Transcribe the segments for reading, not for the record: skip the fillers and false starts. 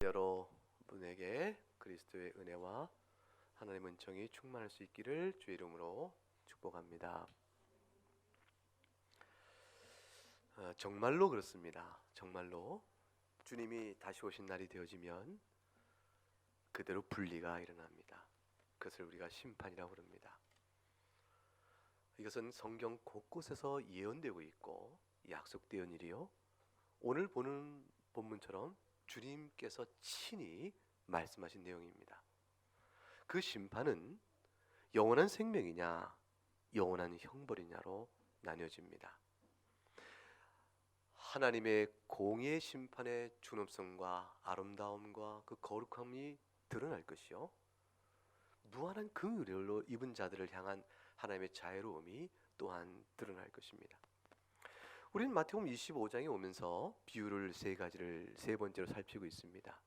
여러분에게 그리스도의 은혜와 하나님의 은총이 충만할 수 있기를 주의 이름으로 축복합니다. 정말로 그렇습니다. 정말로 주님이 다시 오신 날이 되어지면 그대로 분리가 일어납니다. 그것을 우리가 심판이라고 부릅니다. 이것은 성경 곳곳에서 예언되고 있고 약속되은 일이요, 오늘 보는 본문처럼 주님께서 친히 말씀하신 내용입니다. 그 심판은 영원한 생명이냐 영원한 형벌이냐로 나뉘어집니다. 하나님의 공의의 심판의 존엄성과 아름다움과 그 거룩함이 드러날 것이요, 무한한 그 의를 입은 자들을 향한 하나님의 자애로움이 또한 드러날 것입니다. 우리는 마태복음 25장에 오면서 비유를 세 가지를 세 번째로 살피고 있습니다.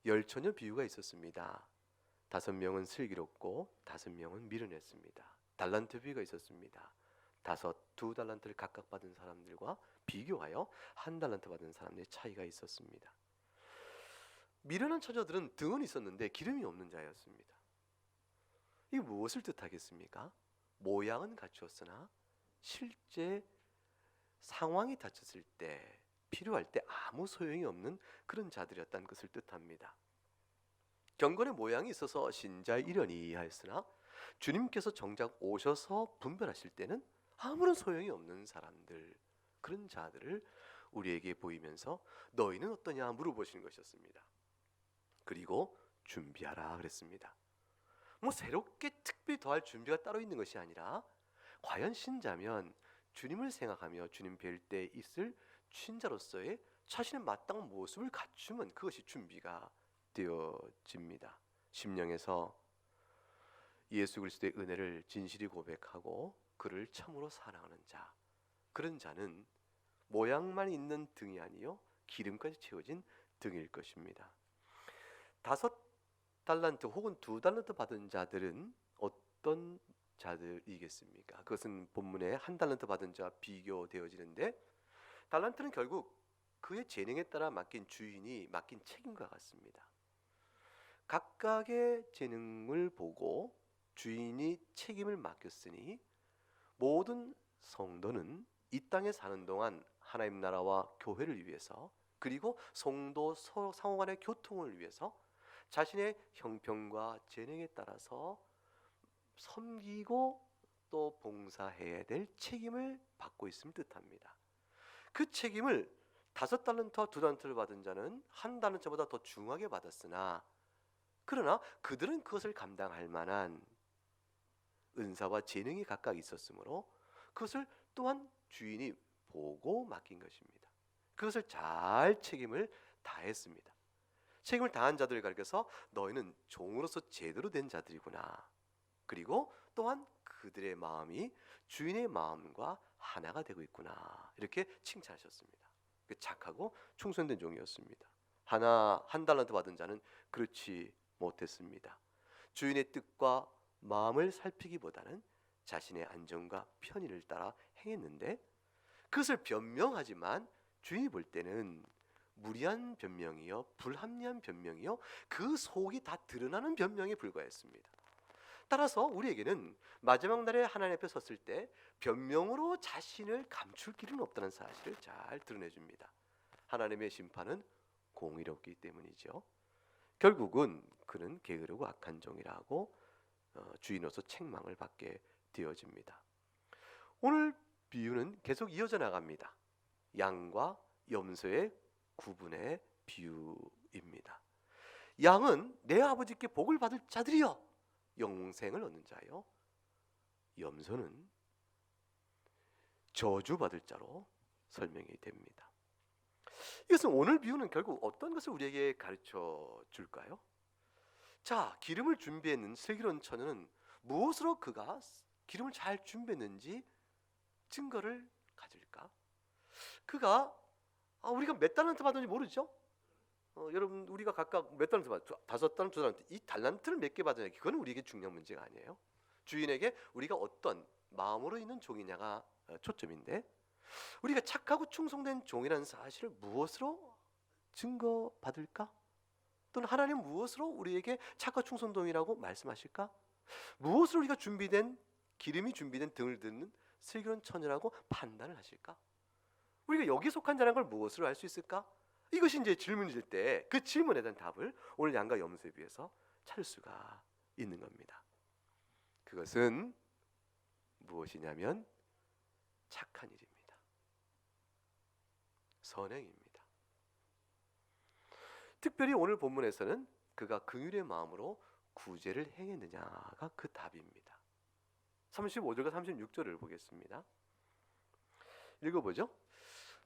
열처녀 비유가 있었습니다. 5명은 슬기롭고 5명은 미련했습니다. 달란트 비유가 있었습니다. 2달란트를 각각 받은 사람들과 비교하여 1달란트 받은 사람들의 차이가 있었습니다. 미련한 처녀들은 등은 있었는데 기름이 없는 자였습니다. 이게 무엇을 뜻하겠습니까? 모양은 갖추었으나 실제 상황이 닥쳤을 때, 필요할 때 아무 소용이 없는 그런 자들이었다는 것을 뜻합니다. 경건의 모양이 있어서 신자의 일원이 하였으나 주님께서 정작 오셔서 분별하실 때는 아무런 소용이 없는 사람들, 그런 자들을 우리에게 보이면서 너희는 어떠냐 물어보시는 것이었습니다. 그리고 준비하라 그랬습니다. 새롭게 특별히 더할 준비가 따로 있는 것이 아니라, 과연 신자면 주님을 생각하며 주님 뵐 때 있을 신자로서의 자신의 마땅한 모습을 갖추면 그것이 준비가 되어집니다. 심령에서 예수 그리스도의 은혜를 진실히 고백하고 그를 참으로 사랑하는 자, 그런 자는 모양만 있는 등이 아니요 기름까지 채워진 등일 것입니다. 5달란트 혹은 2달란트 받은 자들은 어떤 자들이겠습니까? 그것은 본문에 1달란트 받은 자와 비교되어지는데, 달란트는 결국 그의 재능에 따라 맡긴 주인이 맡긴 책임과 같습니다. 각각의 재능을 보고 주인이 책임을 맡겼으니 모든 성도는 이 땅에 사는 동안 하나님 나라와 교회를 위해서, 그리고 성도 상호 간의 교통을 위해서 자신의 형편과 재능에 따라서 섬기고 또 봉사해야 될 책임을 받고 있음을 뜻합니다. 그 책임을 5달란트와 2달란트를 받은 자는 1달란트보다 더 중하게 받았으나, 그러나 그들은 그것을 감당할 만한 은사와 재능이 각각 있었으므로 그것을 또한 주인이 보고 맡긴 것입니다. 그것을 잘 책임을 다했습니다. 책임을 다한 자들을 가리켜서 너희는 종으로서 제대로 된 자들이구나, 그리고 또한 그들의 마음이 주인의 마음과 하나가 되고 있구나, 이렇게 칭찬하셨습니다. 착하고 충성된 종이었습니다. 1달란트 받은 자는 그렇지 못했습니다. 주인의 뜻과 마음을 살피기보다는 자신의 안정과 편의를 따라 행했는데, 그것을 변명하지만 주인이 볼 때는 무리한 변명이요, 불합리한 변명이요, 그 속이 다 드러나는 변명에 불과했습니다. 따라서 우리에게는 마지막 날에 하나님 앞에 섰을 때 변명으로 자신을 감출 길은 없다는 사실을 잘 드러내줍니다. 하나님의 심판은 공의롭기 때문이죠. 결국은 그는 게으르고 악한 종이라고 주인으로서 책망을 받게 되어집니다. 오늘 비유는 계속 이어져 나갑니다. 양과 염소의 구분의 비유입니다. 양은 내 아버지께 복을 받을 자들이여 영생을 얻는 자요, 염소는 저주받을 자로 설명이 됩니다. 이것은 오늘 비유는 결국 어떤 것을 우리에게 가르쳐 줄까요? 자, 기름을 준비했는 슬기로운 처녀는 무엇으로 그가 기름을 잘 준비했는지 증거를 가질까? 그가 우리가 몇 달란트 받았는지 모르죠? 여러분, 우리가 각각 몇 달란트 받았죠? 5달란트, 2달란트, 이 달란트를 몇 개 받았냐, 그건 우리에게 중요한 문제가 아니에요. 주인에게 우리가 어떤 마음으로 있는 종이냐가 초점인데, 우리가 착하고 충성된 종이라는 사실을 무엇으로 증거받을까? 또는 하나님 무엇으로 우리에게 착과 충성됨이라고 말씀하실까? 무엇으로 우리가 기름이 준비된 등을 듣는 슬기로운 처녀라고 판단을 하실까? 우리가 여기에 속한 자라는 걸 무엇으로 알 수 있을까? 이것이 이제 질문일 때 그 질문에 대한 답을 오늘 양과 염소에 비해서 찾을 수가 있는 겁니다. 그것은 무엇이냐면 착한 일입니다. 선행입니다. 특별히 오늘 본문에서는 그가 긍휼의 마음으로 구제를 행했느냐가 그 답입니다. 35절과 36절을 보겠습니다. 읽어보죠.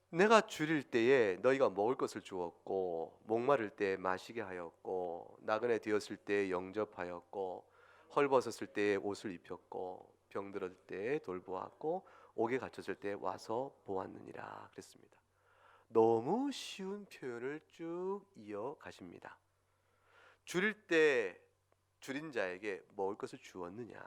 내가 줄일 때에 너희가 먹을 것을 주었고 목마를 때에 마시게 하였고 나그네 되었을 때에 영접하였고 헐벗었을 때에 옷을 입혔고 병들었을 때에 돌보았고 옥에 갇혔을 때에 와서 보았느니라 그랬습니다. 너무 쉬운 표현을 쭉 이어가십니다. 줄일 때 줄인 자에게 먹을 것을 주었느냐,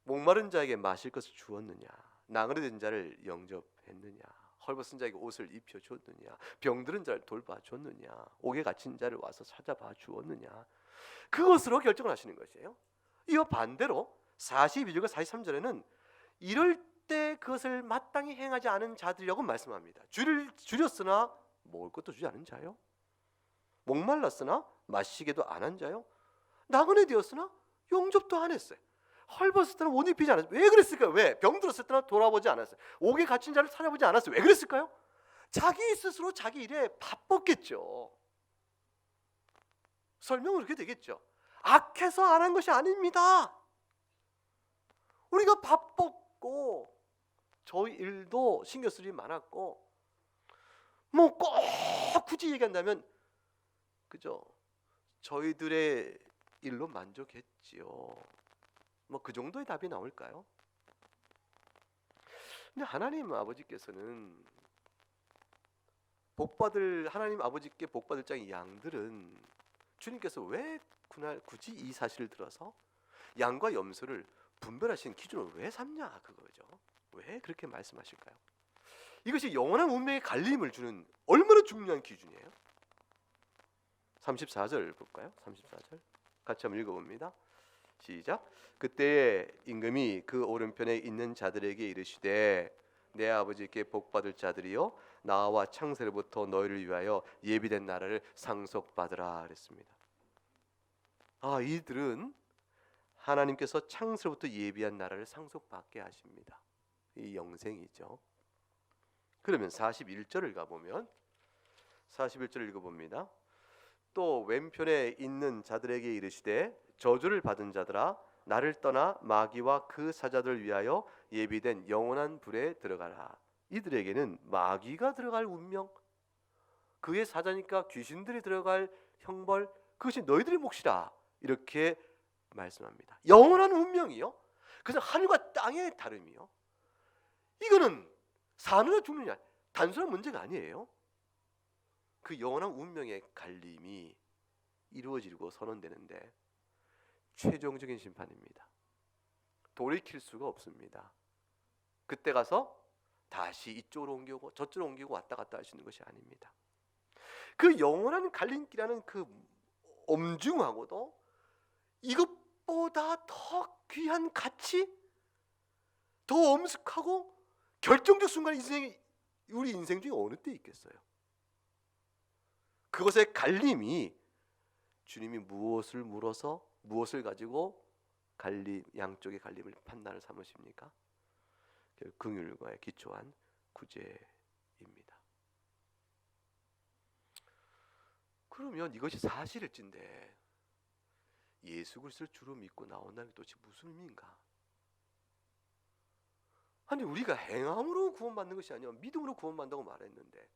목마른 자에게 마실 것을 주었느냐, 나그네 된 자를 영접했느냐, 헐벗은 자에게 옷을 입혀줬느냐, 병들은 자를 돌봐줬느냐, 옥에 갇힌 자를 와서 찾아봐 주었느냐, 그것으로 결정을 하시는 것이에요. 이와 반대로 42절과 43절에는 이럴 때 그것을 마땅히 행하지 않은 자들이라고 말씀합니다. 줄였으나 먹을 것도 주지 않은 자요, 목말랐으나 마시게도 안 한 자요, 나그네 되었으나 영접도 안 했어요, 헐벗을 때는 옷 입히지 않았어요. 왜 그랬을까요? 왜? 병들었을 때는 돌아보지 않았어요. 옥에 갇힌 자를 찾아보지 않았어요. 왜 그랬을까요? 자기 스스로 자기 일에 바빴겠죠. 설명은 그렇게 되겠죠. 악해서 안 한 것이 아닙니다. 우리가 바빴고 저희 일도 신경 쓸 일이 많았고 뭐 꼭 굳이 얘기한다면 그죠? 저희들의 일로 만족했지요. 뭐 그 정도의 답이 나올까요? 근데 하나님 아버지께서는 하나님 아버지께 복받을 자의 양들은 주님께서 왜 굳이 이 사실을 들어서 양과 염소를 분별하신 기준으로 왜 삼냐 그거죠. 왜 그렇게 말씀하실까요? 이것이 영원한 운명의 갈림을 주는 얼마나 중요한 기준이에요. 34절 볼까요? 34절 같이 한번 읽어봅니다. 시작. 그때에 임금이 그 오른편에 있는 자들에게 이르시되 내 아버지께 복받을 자들이여 나와 창세로부터 너희를 위하여 예비된 나라를 상속받으라 그랬습니다. 이들은 하나님께서 창세로부터 예비한 나라를 상속받게 하십니다. 이 영생이죠. 그러면 41절을 가보면 41절을 읽어봅니다. 또 왼편에 있는 자들에게 이르시되 저주를 받은 자들아 나를 떠나 마귀와 그 사자들을 위하여 예비된 영원한 불에 들어가라. 이들에게는 마귀가 들어갈 운명, 그의 사자니까 귀신들이 들어갈 형벌, 그것이 너희들의 몫이라 이렇게 말씀합니다. 영원한 운명이요, 그래서 하늘과 땅의 다름이요. 이거는 사느냐 죽느냐 단순한 문제가 아니에요. 그 영원한 운명의 갈림이 이루어지고 선언되는데 최종적인 심판입니다. 돌이킬 수가 없습니다. 그때 가서 다시 이쪽으로 옮기고 저쪽으로 옮기고 왔다 갔다 할 수 있는 것이 아닙니다. 그 영원한 갈림길이라는 그 엄중하고도 이것보다 더 귀한 가치, 더 엄숙하고 결정적 순간 우리 인생 중에 어느 때 있겠어요? 그것의 갈림이 주님이 무엇을 물어서 무엇을 가지고 양쪽의 갈림을 판단을 삼으십니까? 긍휼과에 기초한 구제입니다. 그러면 이것이 사실일진데 예수 그리스도를 주로 믿고 나온다는 게 도대체 무슨 의미인가? 아니 우리가 행함으로 구원받는 것이 아니라 믿음으로 구원받는다고 말했는데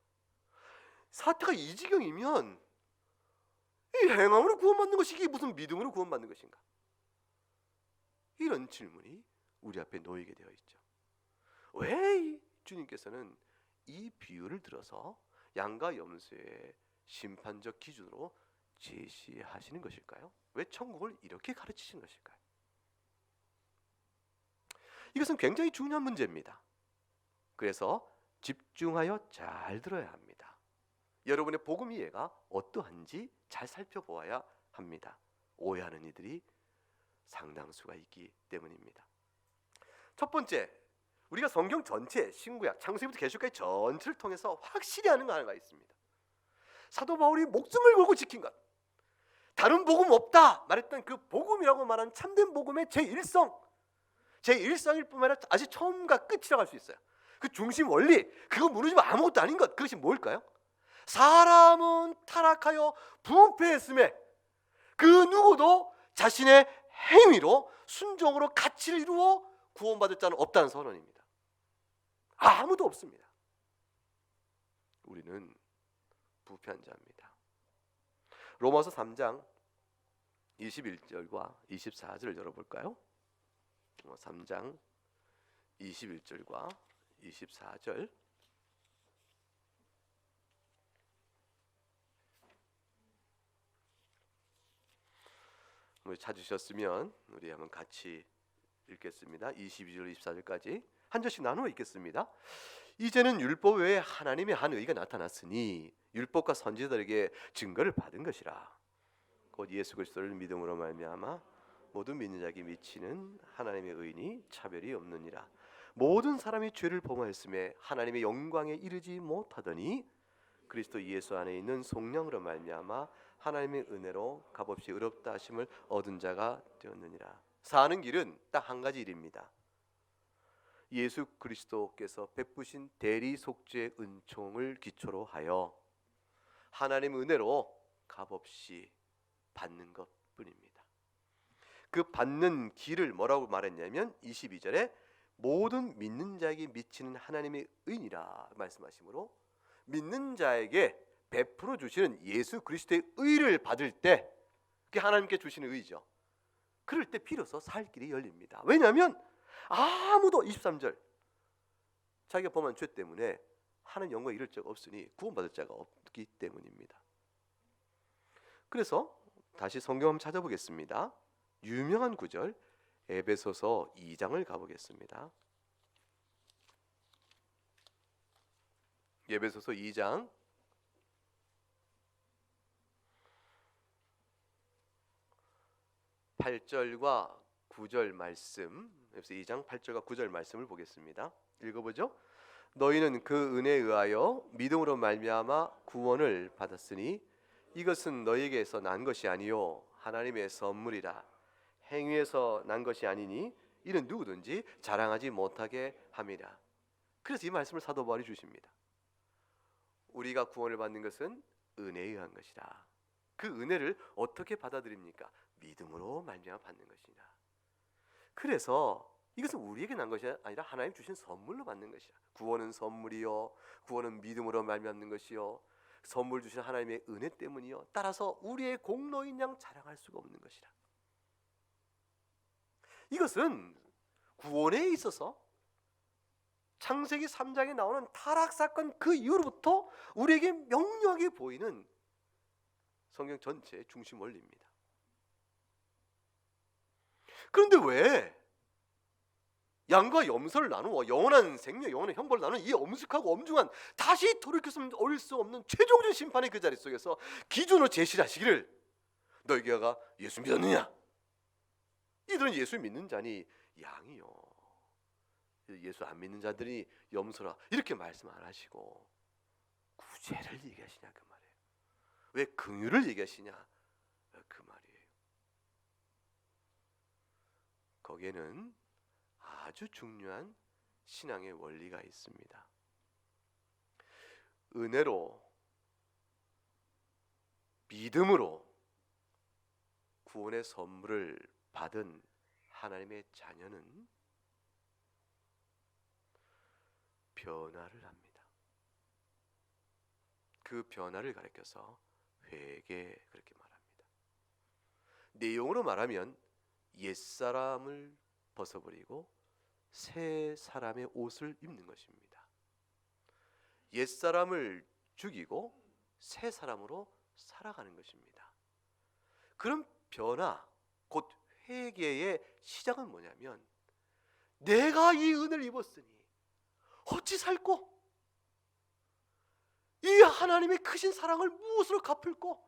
사태가 이 지경이면 이 행함으로 구원받는 것이 이게 무슨 믿음으로 구원받는 것인가? 이런 질문이 우리 앞에 놓이게 되어 있죠. 왜 주님께서는 이 비유를 들어서 양과 염소의 심판적 기준으로 제시하시는 것일까요? 왜 천국을 이렇게 가르치시는 것일까요? 이것은 굉장히 중요한 문제입니다. 그래서 집중하여 잘 들어야 합니다. 여러분의 복음 이해가 어떠한지 잘 살펴보아야 합니다. 오해하는 이들이 상당수가 있기 때문입니다. 첫 번째, 우리가 성경 전체, 신구약, 창세기부터 계시록까지 전체를 통해서 확실히 아는 거 하나가 있습니다. 사도 바울이 목숨을 걸고 지킨 것, 다른 복음 없다 말했던 그 복음이라고 말하는 참된 복음의 제1성일 뿐만 아니라 아직 처음과 끝이라고 할 수 있어요. 그 중심 원리, 그거 무너지면 아무것도 아닌 것, 그것이 뭘까요? 사람은 타락하여 부패했음에 그 누구도 자신의 행위로 순종으로 가치를 이루어 구원받을 자는 없다는 선언입니다. 아무도 없습니다. 우리는 부패한 자입니다. 로마서 3장 21절과 24절을 열어볼까요? 3장 21절과 24절. 찾으셨으면 우리 한번 같이 읽겠습니다. 22절 24절까지 한 절씩 나누어 읽겠습니다. 이제는 율법 외에 하나님의 한 의가 나타났으니 율법과 선지자들에게 증거를 받은 것이라. 곧 예수 그리스도를 믿음으로 말미암아 모든 믿는 자에게 미치는 하나님의 의인이 차별이 없느니라. 모든 사람이 죄를 범하였음에 하나님의 영광에 이르지 못하더니 그리스도 예수 안에 있는 성령으로 말미암아 하나님의 은혜로 값없이 의롭다 하심을 얻은 자가 되었느니라. 사는 길은 딱 한 가지 일입니다. 예수 그리스도께서 베푸신 대리 속죄의 은총을 기초로 하여 하나님의 은혜로 값없이 받는 것뿐입니다. 그 받는 길을 뭐라고 말했냐면 22절에 모든 믿는 자에게 미치는 하나님의 의인이라 말씀하시므로 믿는 자에게 베풀어 주시는 예수 그리스도의 의를 받을 때, 그게 하나님께 주시는 의죠. 그럴 때 비로소 살 길이 열립니다. 왜냐하면 아무도 23절 자기가 범한 죄 때문에 하나님 영광에 이를 자가 없으니 구원받을 자가 없기 때문입니다. 그래서 다시 성경 한번 찾아보겠습니다. 유명한 구절 에베소서 2장을 가보겠습니다. 에베소서 2장 8절과 9절 말씀, 에베소서 2장 8절과 9절 말씀을 보겠습니다. 읽어보죠. 너희는 그 은혜에 의하여 믿음으로 말미암아 구원을 받았으니 이것은 너희에게서 난 것이 아니요 하나님의 선물이라. 행위에서 난 것이 아니니 이는 누구든지 자랑하지 못하게 함이라. 그래서 이 말씀을 사도 바울이 주십니다. 우리가 구원을 받는 것은 은혜에 의한 것이라. 그 은혜를 어떻게 받아들입니까? 믿음으로 말미암아 받는 것이냐. 그래서 이것은 우리에게 난 것이 아니라 하나님 주신 선물로 받는 것이라. 구원은 선물이요, 구원은 믿음으로 말미암는 것이요, 선물 주신 하나님의 은혜 때문이요, 따라서 우리의 공로인 양 자랑할 수가 없는 것이라. 이것은 구원에 있어서 창세기 3장에 나오는 타락 사건 그 이후로부터 우리에게 명료하게 보이는 성경 전체의 중심 원리입니다. 그런데 왜 양과 염소를 나누어 영원한 생명, 영원한 형벌을 나누는 이 엄숙하고 엄중한, 다시 돌이켜서 올 수 없는 최종적인 심판의 그 자리 속에서 기준으로 제시를 하시기를 너희가 예수 믿었느냐? 이들은 예수 믿는 자니 양이요, 예수 안 믿는 자들이 염소라, 이렇게 말씀 안 하시고 구제를 얘기하시냐 그 말이에요. 왜 긍휼을 얘기하시냐 그 말이에요. 거기에는 아주 중요한 신앙의 원리가 있습니다. 은혜로, 믿음으로 구원의 선물을 받은 하나님의 자녀는 변화를 합니다. 그 변화를 가리켜서 회개 그렇게 말합니다. 내용으로 말하면 옛사람을 벗어버리고 새 사람의 옷을 입는 것입니다. 옛사람을 죽이고 새 사람으로 살아가는 것입니다. 그런 변화, 곧 회개의 시작은 뭐냐면 내가 이 은혜를 입었으니 어찌 살고 이 하나님의 크신 사랑을 무엇으로 갚을꼬?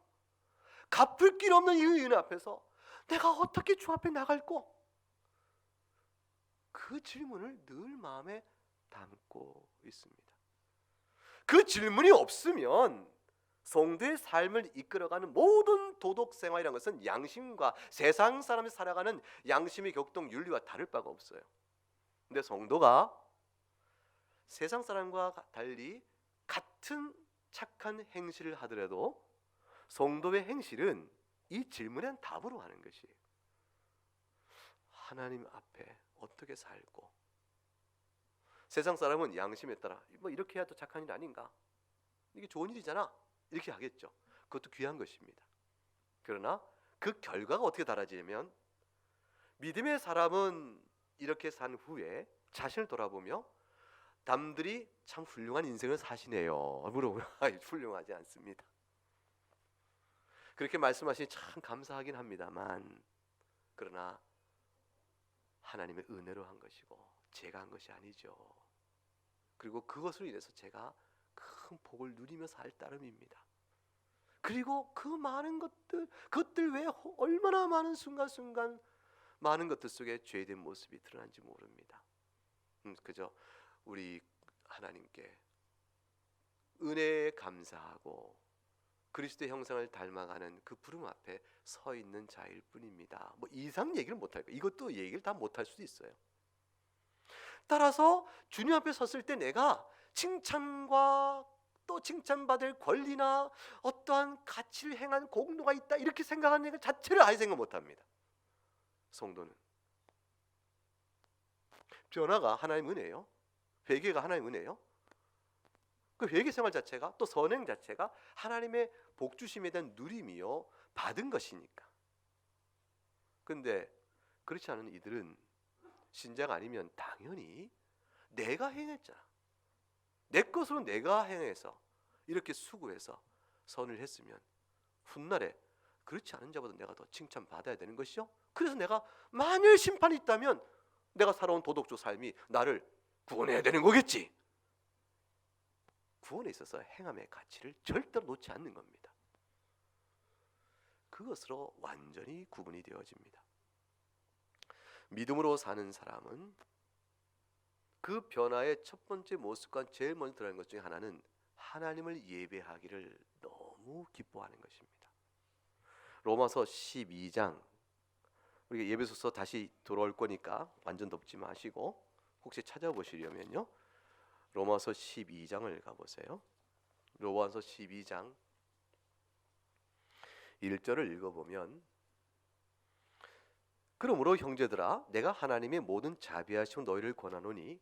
갚을 길 없는 이 은혜 앞에서 내가 어떻게 주 앞에 나갈꼬? 그 질문을 늘 마음에 담고 있습니다. 그 질문이 없으면 성도의 삶을 이끌어가는 모든 도덕 생활이라는 것은 양심과 세상 사람이 살아가는 양심의 격동 윤리와 다를 바가 없어요. 근데 성도가 세상 사람과 달리 같은 착한 행실을 하더라도 성도의 행실은 이 질문에 답으로 하는 것이에요. 하나님 앞에 어떻게 살고, 세상 사람은 양심에 따라 뭐 이렇게 해야 또 착한 일 아닌가, 이게 좋은 일이잖아, 이렇게 하겠죠. 그것도 귀한 것입니다. 그러나 그 결과가 어떻게 달라지냐면, 믿음의 사람은 이렇게 산 후에 자신을 돌아보며 남들이 참 훌륭한 인생을 사시네요 물어보면 훌륭하지 않습니다. 그렇게 말씀하시니 참 감사하긴 합니다만, 그러나 하나님의 은혜로 한 것이고 제가 한 것이 아니죠. 그리고 그것으로 인해서 제가 큰 복을 누리며 살 따름입니다. 그리고 그 많은 그것들 외에 얼마나 많은 순간순간 많은 것들 속에 죄된 모습이 드러난지 모릅니다. 그저 우리 하나님께 은혜에 감사하고 그리스도의 형상을 닮아가는 그 부름 앞에 서 있는 자일 뿐입니다. 뭐 이상 얘기를 못할 거예요. 이것도 얘기를 다 못할 수도 있어요. 따라서 주님 앞에 섰을 때 내가 칭찬과 또 칭찬받을 권리나 어떠한 가치를 행한 공로가 있다 이렇게 생각하는 것 자체를 아예 생각 못합니다. 성도는 변화가 하나님 은혜예요. 회개가 하나님 은혜예요. 그 회개 생활 자체가, 또 선행 자체가 하나님의 복 주심에 대한 누림이요 받은 것이니까. 근데 그렇지 않은 이들은 신자가 아니면 당연히 내가 행했잖아, 내 것으로 내가 행해서 이렇게 수고해서 선을 했으면 훗날에 그렇지 않은 자보다 내가 더 칭찬받아야 되는 것이죠. 그래서 내가 만일 심판이 있다면 내가 살아온 도덕적 삶이 나를 구원해야 되는 거겠지. 구원에 있어서 행함의 가치를 절대로 놓지 않는 겁니다. 그것으로 완전히 구분이 되어집니다. 믿음으로 사는 사람은 그 변화의 첫 번째 모습과 제일 먼저 들어가는 것 중에 하나는 하나님을 예배하기를 너무 기뻐하는 것입니다. 로마서 12장, 우리가 예배소서 다시 돌아올 거니까 완전 덮지 마시고 혹시 찾아보시려면요, 로마서 12장을 가보세요. 로마서 12장 1절을 읽어보면, 그러므로 형제들아 내가 하나님의 모든 자비하심으로 너희를 권하노니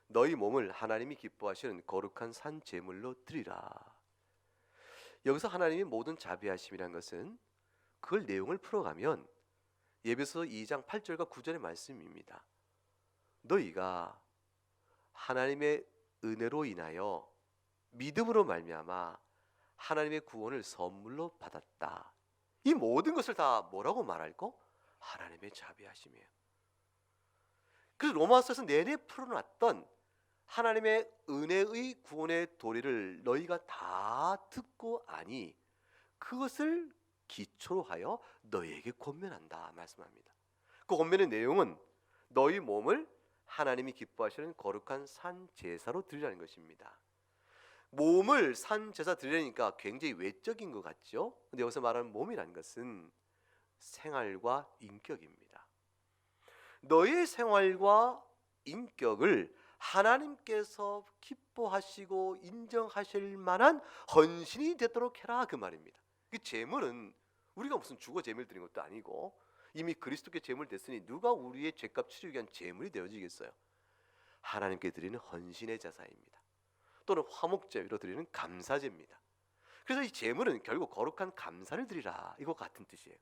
너희 몸을 하나님이 기뻐하시는 거룩한 산 제물로 드리라. 여기서 하나님의 모든 자비하심이란 것은 그걸 내용을 풀어가면 예배소 2장 8절과 9절의 말씀입니다. 너희가 하나님의 은혜로 인하여 믿음으로 말미암아 하나님의 구원을 선물로 받았다. 이 모든 것을 다 뭐라고 말할까? 하나님의 자비하심이에요. 그래서 로마서에서 내내 풀어놨던 하나님의 은혜의 구원의 도리를 너희가 다 듣고 아니 그것을 기초로 하여 너희에게 권면한다 말씀합니다. 그 권면의 내용은 너희 몸을 하나님이 기뻐하시는 거룩한 산 제사로 드리라는 것입니다. 몸을 산 제사 드리려니까 굉장히 외적인 것 같죠? 근데 여기서 말하는 몸이라는 것은 생활과 인격입니다. 너의 생활과 인격을 하나님께서 기뻐하시고 인정하실 만한 헌신이 되도록 해라 그 말입니다. 그 제물은 우리가 무슨 주거 제물 드린 것도 아니고 이미 그리스도께 제물 됐으니 누가 우리의 죄값 치르기 위한 제물이 되어지겠어요? 하나님께 드리는 헌신의 제사입니다. 또는 화목제로 드리는 감사제입니다. 그래서 이 제물은 결국 거룩한 감사를 드리라 이거 같은 뜻이에요.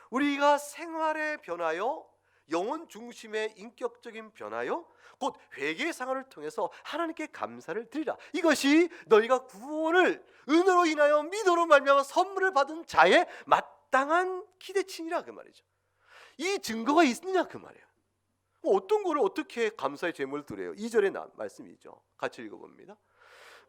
우리가 생활의 변화요, 영혼 중심의 인격적인 변화요, 곧 회개의 생활을 통해서 하나님께 감사를 드리라. 이것이 너희가 구원을 은혜로 인하여 믿음으로 말미암아 선물을 받은 자의 마땅한 기대치니라 그 말이죠. 이 증거가 있느냐 그 말이에요. 어떤 거를 어떻게 감사의 제물을 드려요? 2절의 말씀이죠. 같이 읽어봅니다.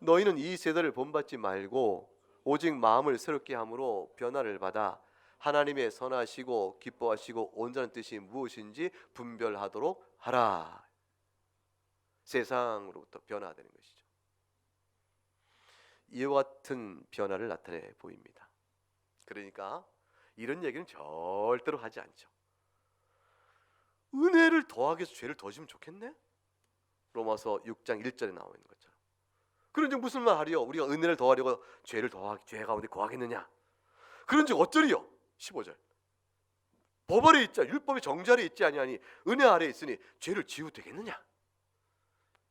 너희는 이 세대를 본받지 말고 오직 마음을 새롭게 함으로 변화를 받아 하나님의 선하시고 기뻐하시고 온전한 뜻이 무엇인지 분별하도록 하라. 세상으로부터 변화되는 것이죠. 이와 같은 변화를 나타내 보입니다. 그러니까 이런 얘기는 절대로 하지 않죠. 은혜를 더하기 위해서 죄를 더 지면 좋겠네? 로마서 6장 1절에 나와 있는 것처럼. 그런즉 무슨 말 하리요? 우리가 은혜를 더하려고 죄 가운데 거하겠느냐? 그런즉 어쩌리요? 15절. 법 아래 있자 율법의 정죄 아래 있지 아니하니 은혜 아래 있으니 죄를 지어도 되겠느냐?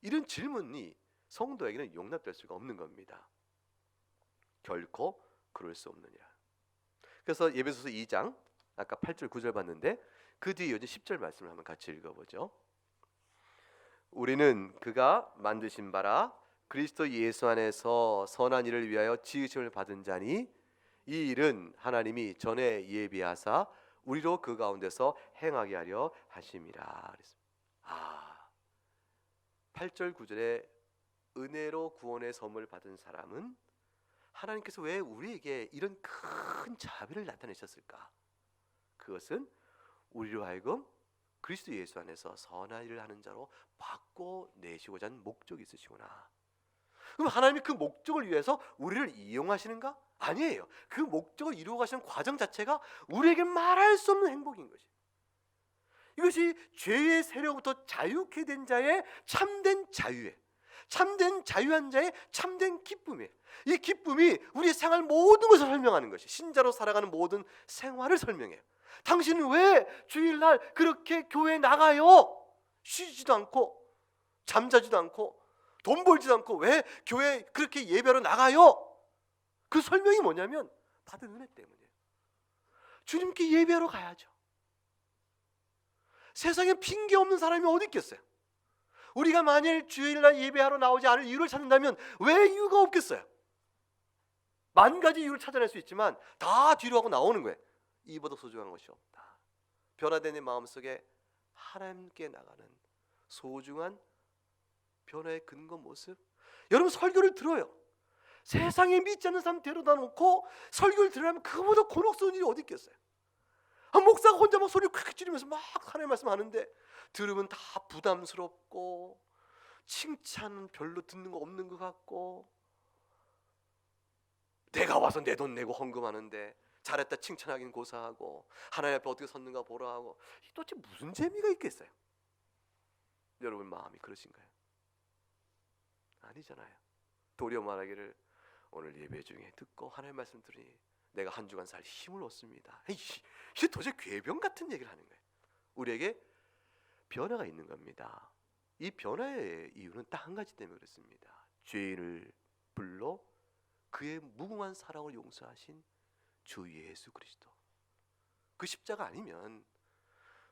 이런 질문이 성도에게는 용납될 수가 없는 겁니다. 결코 그럴 수 없느니라. 그래서 에베소서 2장 아까 8절 9절 봤는데 그 뒤에 이어진 10절 말씀을 한번 같이 읽어보죠. 우리는 그가 만드신 바라 그리스도 예수 안에서 선한 일을 위하여 지으심을 받은 자니 이 일은 하나님이 전에 예비하사 우리로 그 가운데서 행하게 하려 하심이라. 8절 9절에 은혜로 구원의 선물 받은 사람은 하나님께서 왜 우리에게 이런 큰 자비를 나타내셨을까? 그것은 우리로 하여금 그리스도 예수 안에서 선한 일을 하는 자로 바꿔내시고자 하는 목적이 있으시구나. 그럼 하나님이 그 목적을 위해서 우리를 이용하시는가? 아니에요. 그 목적을 이루어 가시는 과정 자체가 우리에게 말할 수 없는 행복인 것이에요. 이것이 죄의 세력부터 자유케 된 자의 참된 자유예요. 참된 자유한 자의 참된 기쁨이에요. 이 기쁨이 우리의 생활 모든 것을 설명하는 것이 신자로 살아가는 모든 생활을 설명해요. 당신은 왜 주일날 그렇게 교회에 나가요? 쉬지도 않고 잠자지도 않고 돈 벌지도 않고 왜 교회에 그렇게 예배로 나가요? 그 설명이 뭐냐면 받은 은혜 때문이에요. 주님께 예배하러 가야죠. 세상에 핑계 없는 사람이 어디 있겠어요? 우리가 만일 주일날 예배하러 나오지 않을 이유를 찾는다면 왜 이유가 없겠어요? 만 가지 이유를 찾아낼 수 있지만 다 뒤로 하고 나오는 거예요. 이보다 소중한 것이 없다. 변화된 내 마음속에 하나님께 나가는 소중한 변화의 근거 모습. 여러분 설교를 들어요. 세상에 믿지 않는 사람 데려다 놓고 설교를 들으려면 그보다 곤혹스러운 일이 어디 있겠어요? 목사가 혼자 막 소리 콱 지르면서 막 하나님 말씀하는데 들으면 다 부담스럽고 칭찬은 별로 듣는 거 없는 것 같고 내가 와서 내 돈 내고 헌금하는데 잘했다 칭찬하긴 고사하고 하나님 앞에 어떻게 섰는가 보라 하고 도대체 무슨 재미가 있겠어요? 여러분 마음이 그러신가요? 아니잖아요. 도리어 말하기를 오늘 예배 중에 듣고 하나님 말씀 들으니 내가 한 주간 살 힘을 얻습니다. 이게 도대체 괴병 같은 얘기를 하는 거예요. 우리에게 변화가 있는 겁니다. 이 변화의 이유는 딱 한 가지 때문에 그렇습니다. 죄인을 불러 그의 무궁한 사랑을 용서하신 주 예수 그리스도. 그 십자가 아니면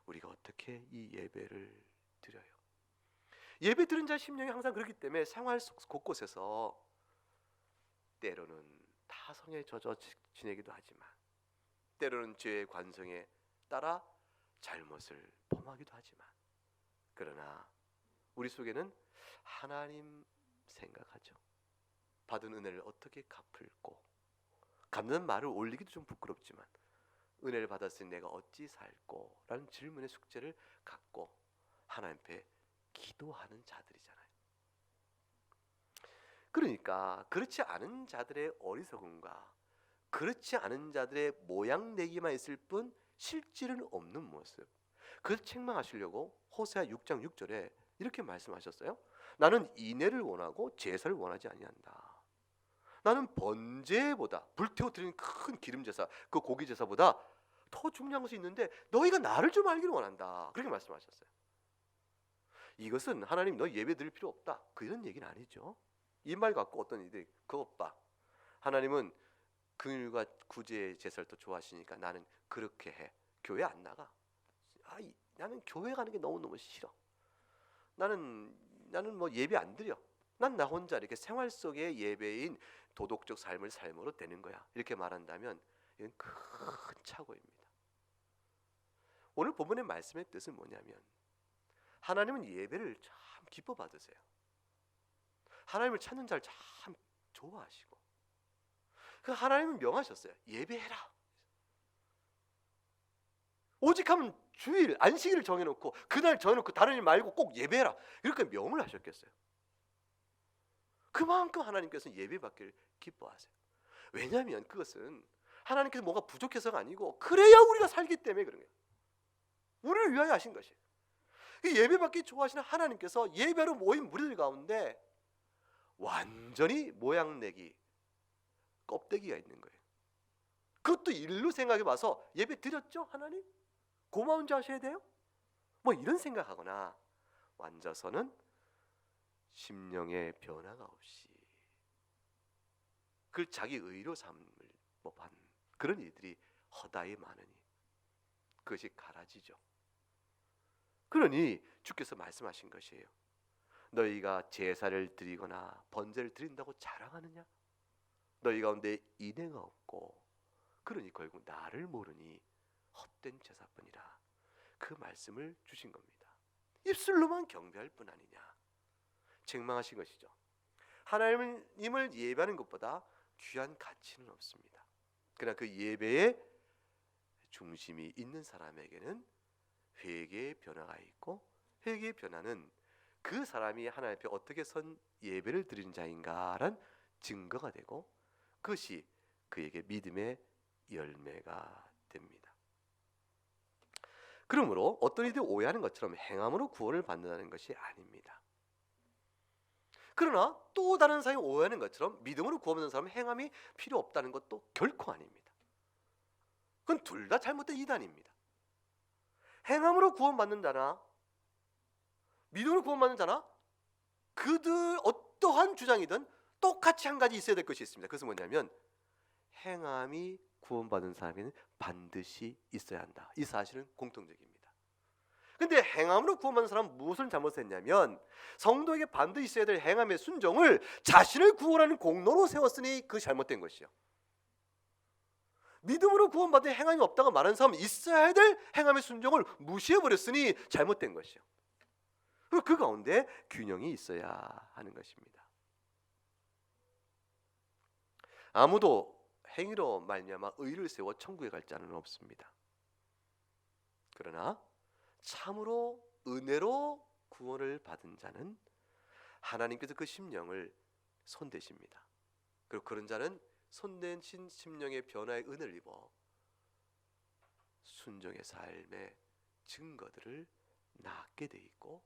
우리가 어떻게 이 예배를 드려요? 예배 드린 자의 심령이 항상 그렇기 때문에 생활 곳곳에서 때로는 타성에 젖어 지내기도 하지만 때로는 죄의 관성에 따라 잘못을 범하기도 하지만 그러나 우리 속에는 하나님 생각하죠. 받은 은혜를 어떻게 갚을꼬? 갚는 말을 올리기도 좀 부끄럽지만 은혜를 받았으니 내가 어찌 살꼬? 라는 질문의 숙제를 갖고 하나님 앞에 기도하는 자들이잖아요. 그러니까 그렇지 않은 자들의 어리석음과 그렇지 않은 자들의 모양내기만 있을 뿐 실질은 없는 모습, 그걸 책망하시려고 호세아 6장 6절에 이렇게 말씀하셨어요. 나는 인애를 원하고 제사를 원하지 아니한다. 나는 번제보다 불태워 드리는 큰 기름 제사, 그 고기 제사보다 더 중요한 것이 있는데 너희가 나를 좀 알기를 원한다. 그렇게 말씀하셨어요. 이것은 하나님 너 예배 드릴 필요 없다, 그런 얘기는 아니죠. 이 말 갖고 어떤 이들이 그것 봐, 하나님은 긍휼과 구제의 제사를 더 좋아하시니까 나는 그렇게 해, 교회 안 나가. 나는 교회 가는 게 너무너무 싫어. 나는 뭐 예배 안 드려. 난 나 혼자 이렇게 생활 속의 예배인 도덕적 삶을 삶으로 되는 거야. 이렇게 말한다면 이건 큰 착오입니다. 오늘 본문의 말씀의 뜻은 뭐냐면 하나님은 예배를 참 기뻐 받으세요. 하나님을 찾는 자를 참 좋아하시고, 그 하나님은 명하셨어요. 예배해라. 오직 하면 주일 안식일을 정해놓고 그날 정해놓고 다른 일 말고 꼭 예배해라, 이렇게 명을 하셨겠어요? 그만큼 하나님께서는 예배받기를 기뻐하세요. 왜냐하면 그것은 하나님께서 뭐가 부족해서가 아니고 그래야 우리가 살기 때문에 그런 거예요. 우리를 위하여 하신 것이에요. 예배받기 좋아하시는 하나님께서 예배로 모인 무리들 가운데 완전히 모양내기 껍데기가 있는 거예요. 그것도 일로 생각해봐서 예배 드렸죠? 하나님? 고마운 줄 아셔야 돼요? 뭐 이런 생각하거나 앉아서는 심령의 변화가 없이 그걸 자기 의로 삼을 법한 그런 일들이 허다히 많으니 그것이 가라지죠. 그러니 주께서 말씀하신 것이에요. 너희가 제사를 드리거나 번제를 드린다고 자랑하느냐? 너희 가운데 인애가 없고 그러니 결국 나를 모르니 헛된 제사뿐이라, 그 말씀을 주신 겁니다. 입술로만 경배할 뿐 아니냐, 책망하신 것이죠. 하나님을 예배하는 것보다 귀한 가치는 없습니다. 그러나 그 예배의 중심이 있는 사람에게는 회개의 변화가 있고, 회개의 변화는 그 사람이 하나님 앞에 어떻게 선 예배를 드리는 자인가란 증거가 되고, 그것이 그에게 믿음의 열매가 됩니다. 그러므로 어떤 이들이 오해하는 것처럼 행함으로 구원을 받는다는 것이 아닙니다. 그러나 또 다른 사람이 오해하는 것처럼 믿음으로 구원받는 사람은 행함이 필요 없다는 것도 결코 아닙니다. 그건 둘 다 잘못된 이단입니다. 행함으로 구원받는 자나 믿음으로 구원받는 자나 그들 어떠한 주장이든 똑같이 한 가지 있어야 될 것이 있습니다. 그것은 뭐냐면 행함이 구원받은 사람에는 반드시 있어야 한다. 이 사실은 공통적입니다. 근데 행함으로 구원받는 사람은 무엇을 잘못했냐면 성도에게 반드시 있어야 될 행함의 순종을 자신을 구원하는 공로로 세웠으니 그 잘못된 것이요. 믿음으로 구원받은 행함이 없다고 말하는 사람은 있어야 될 행함의 순종을 무시해버렸으니 잘못된 것이요. 그리고 그 가운데 균형이 있어야 하는 것입니다. 아무도 행위로 말미암아 의를 세워 천국에 갈 자는 없습니다. 그러나 참으로 은혜로 구원을 받은 자는 하나님께서 그 심령을 손대십니다. 그리고 그런 자는 손대신 심령의 변화의 은혜를 입어 순종의 삶의 증거들을 낳게 돼 있고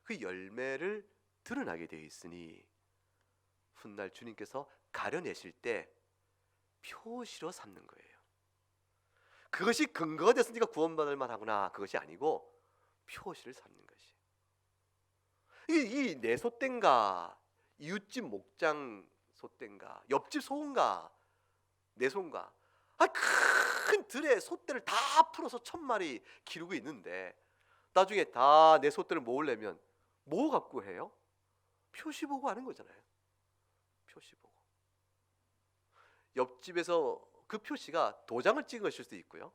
그 열매를 드러나게 돼 있으니 훗날 주님께서 가려내실 때 표시로 삼는 거예요. 그것이 근거가 됐으니까 구원받을 만하구나, 그것이 아니고 표시를 삼는 것이. 이 내 소떼인가, 이웃집 목장 소떼인가, 옆집 소인가, 내 소인가, 큰 들에 소떼를 다 풀어서 1000마리 기르고 있는데 나중에 다 내 소떼를 모으려면 뭐 갖고 해요? 표시 보고 하는 거잖아요. 표시 보고. 옆집에서 그 표시가 도장을 찍은 것일 수도 있고요.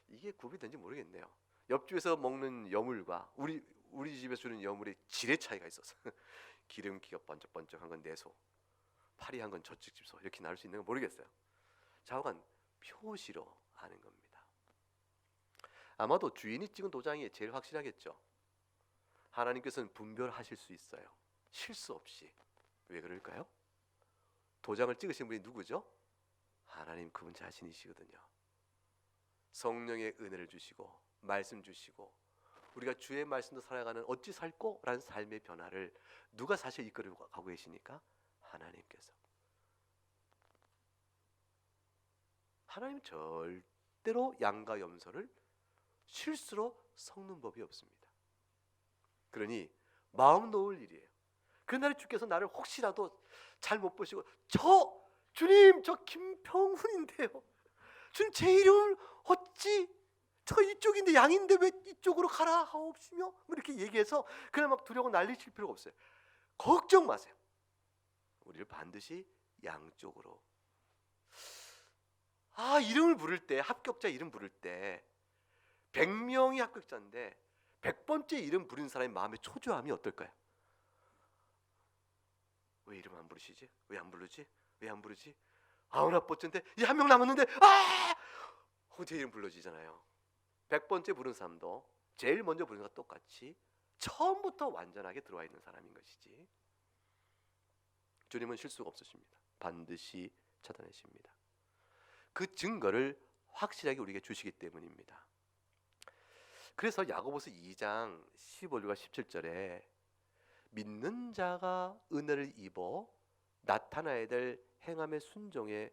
이게 구분되는지 모르겠네요. 옆집에서 먹는 여물과 우리 집에서 주는 여물의 질의 차이가 있어서 기름기가 번쩍번쩍한 건 내 소, 파리한 건 저쪽 집 소, 이렇게 나눌 수 있는 건 모르겠어요. 좌우간 표시로 하는 겁니다. 아마도 주인이 찍은 도장이 제일 확실하겠죠. 하나님께서는 분별하실 수 있어요. 실수 없이. 왜 그럴까요? 도장을 찍으신 분이 누구죠? 하나님 그분 자신이시거든요. 성령의 은혜를 주시고 말씀 주시고 우리가 주의 말씀도 살아가는 어찌 살고? 라는 삶의 변화를 누가 사실 이끌고 가고 계시니까? 하나님께서. 하나님 절대로 양과 염소를 실수로 섞는 법이 없습니다. 그러니 마음 놓을 일이에요. 그날에 주께서 나를 혹시라도 잘 못 보시고 주님 저 김평훈인데요, 주님 제 이름을 어찌 저 이쪽인데 양인데 왜 이쪽으로 가라 하옵시며 이렇게 얘기해서 그냥 막 두려워 난리칠 필요가 없어요. 걱정 마세요. 우리를 반드시 양쪽으로. 이름을 부를 때, 합격자 이름 부를 때 100명이 합격자인데 100번째 이름 부른 사람의 마음의 초조함이 어떨까요? 왜 이름 안 부르시지? 왜 안 부르지? 왜 안 부르지? 아흔 번째인데 이 한 명 남았는데 제 이름 불러지잖아요. 100번째 부른 사람도 제일 먼저 부른 것과 똑같이 처음부터 완전하게 들어와 있는 사람인 것이지. 주님은 실수가 없으십니다. 반드시 찾아내십니다. 그 증거를 확실하게 우리에게 주시기 때문입니다. 그래서 야고보서 2장 15절과 17절에 믿는 자가 은혜를 입어 나타나야 될 행함의 순종의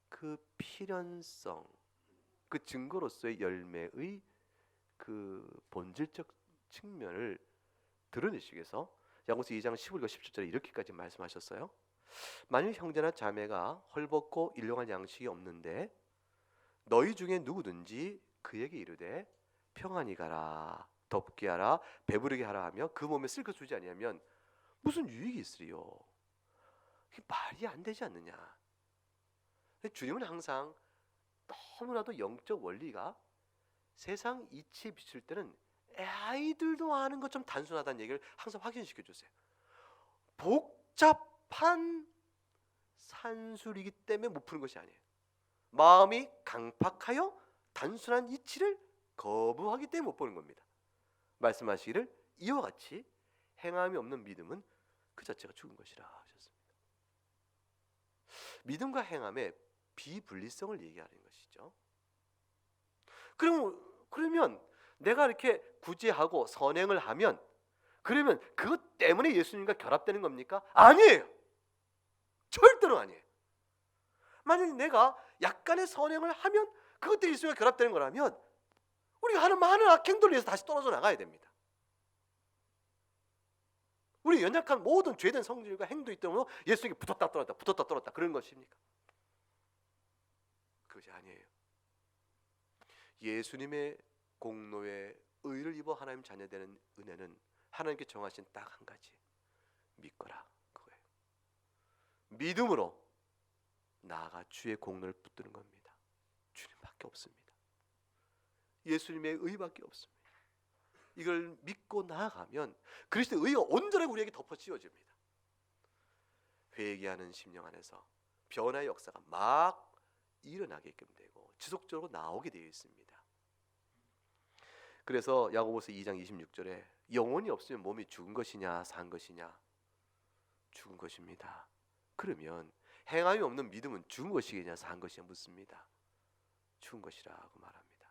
그 필연성, 그 증거로서의 열매의 그 본질적 측면을 드러내시기 위해서 야고보서 2장 15절과 17절에 이렇게까지 말씀하셨어요. 만일 형제나 자매가 헐벗고 일용할 양식이 없는데 너희 중에 누구든지 그에게 이르되 평안히 가라, 덥게 하라, 배부르게 하라 하며 그 몸에 쓸 것 주지 아니하면 무슨 유익이 있으리요? 그게 말이 안 되지 않느냐. 주님은 항상 너무나도 영적 원리가 세상 이치에 비칠 때는 아이들도 아는 것좀 단순하다는 얘기를 항상 확인시켜 주세요. 복잡한 산술이기 때문에 못 푸는 것이 아니에요. 마음이 강팍하여 단순한 이치를 거부하기 때문에 못 보는 겁니다. 말씀하시기를 이와 같이 행함이 없는 믿음은 그 자체가 죽은 것이라 하셨습니다. 믿음과 행함의 비분리성을 얘기하는 것이죠. 그러면 내가 이렇게 구제하고 선행을 하면 그러면 그것 때문에 예수님과 결합되는 겁니까? 아니에요. 절대로 아니에요. 만약 내가 약간의 선행을 하면 그것 때문에 예수님과 결합되는 거라면 우리가 하는 많은 악행들을 위해서 다시 떨어져 나가야 됩니다. 우리 연약한 모든 죄된 성질과 행동이 때문에 예수님께 붙었다 떨었다 그런 것입니까? 그것이 아니에요. 예수님의 공로에 의를 입어 하나님 자녀 되는 은혜는 하나님께 정하신 딱 한 가지, 믿거라, 그거예요. 믿음으로 나아가 주의 공로를 붙드는 겁니다. 주님밖에 없습니다. 예수님의 의밖에 없습니다. 이걸 믿고 나아가면 그리스도의 의가 온전하게 우리에게 덮어씌워집니다. 회개하는 심령 안에서 변화의 역사가 막 일어나게끔 되고 지속적으로 나오게 되어 있습니다. 그래서 야고보서 2장 26절에 영혼이 없으면 몸이 죽은 것이냐 산 것이냐? 죽은 것입니다. 그러면 행함이 없는 믿음은 죽은 것이냐 산 것이냐 묻습니다. 죽은 것이라고 말합니다.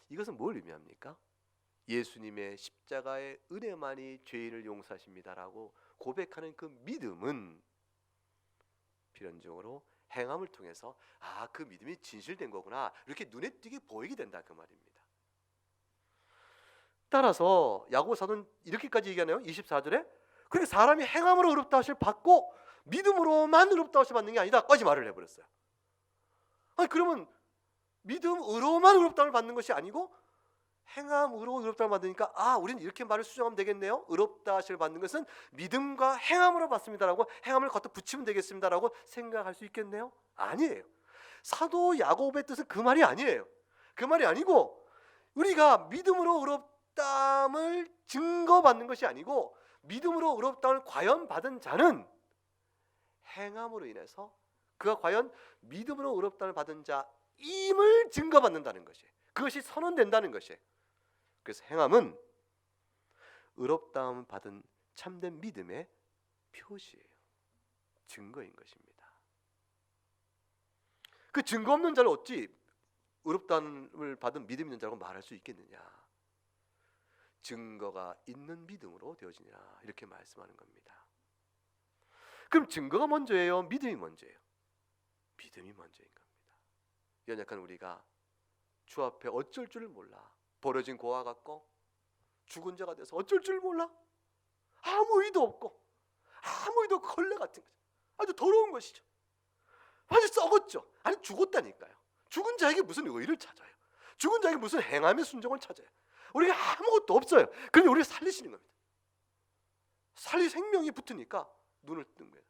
이것은 뭘 의미합니까? 예수님의 십자가의 은혜만이 죄인을 용서하십니다라고 고백하는 그 믿음은 필연적으로 행함을 통해서 그 믿음이 진실된 거구나 이렇게 눈에 띄게 보이게 된다 그 말입니다. 따라서 야고보 사도는 이렇게까지 얘기하네요. 24절에 그러니까 사람이 행함으로 의롭다 하실 받고 믿음으로만 의롭다 하실 받는 게 아니다까지 말을 해버렸어요. 아니 그러면 믿음으로만 의롭다를 받는 것이 아니고 행함으로 의롭다를 받으니까 우리는 이렇게 말을 수정하면 되겠네요. 의롭다 하실 받는 것은 믿음과 행함으로 받습니다라고 행함을 겉에 붙이면 되겠습니다라고 생각할 수 있겠네요. 아니에요. 사도 야고보의 뜻은 그 말이 아니에요. 그 말이 아니고 우리가 믿음으로 의롭다함을 증거받는 것이 아니고 믿음으로 의롭다함을 과연 받은 자는 행함으로 인해서 그가 과연 믿음으로 의롭다함을 받은 자임을 증거받는다는 것이에요. 그것이 선언된다는 것이에요. 그래서 행함은 의롭다함을 받은 참된 믿음의 표시예요. 증거인 것입니다. 그 증거 없는 자를 어찌 의롭다함을 받은 믿음 있는 자라고 말할 수 있겠느냐? 증거가 있는 믿음으로 되어지니라 이렇게 말씀하는 겁니다. 그럼 증거가 먼저예요? 믿음이 먼저예요? 믿음이 먼저인 겁니다. 연약한 우리가 주 앞에 어쩔 줄 몰라 버려진 고아 같고 죽은 자가 돼서 어쩔 줄 몰라 아무 의도 없고 아무 의도 없고 걸레 같은 거죠. 아주 더러운 것이죠. 아주 썩었죠. 아니 죽었다니까요. 죽은 자에게 무슨 의를 찾아요? 죽은 자에게 무슨 행함의 순종을 찾아요? 우리가 아무것도 없어요. 그런데 우리를 살리시는 겁니다. 살리 생명이 붙으니까 눈을 뜨는 거예요.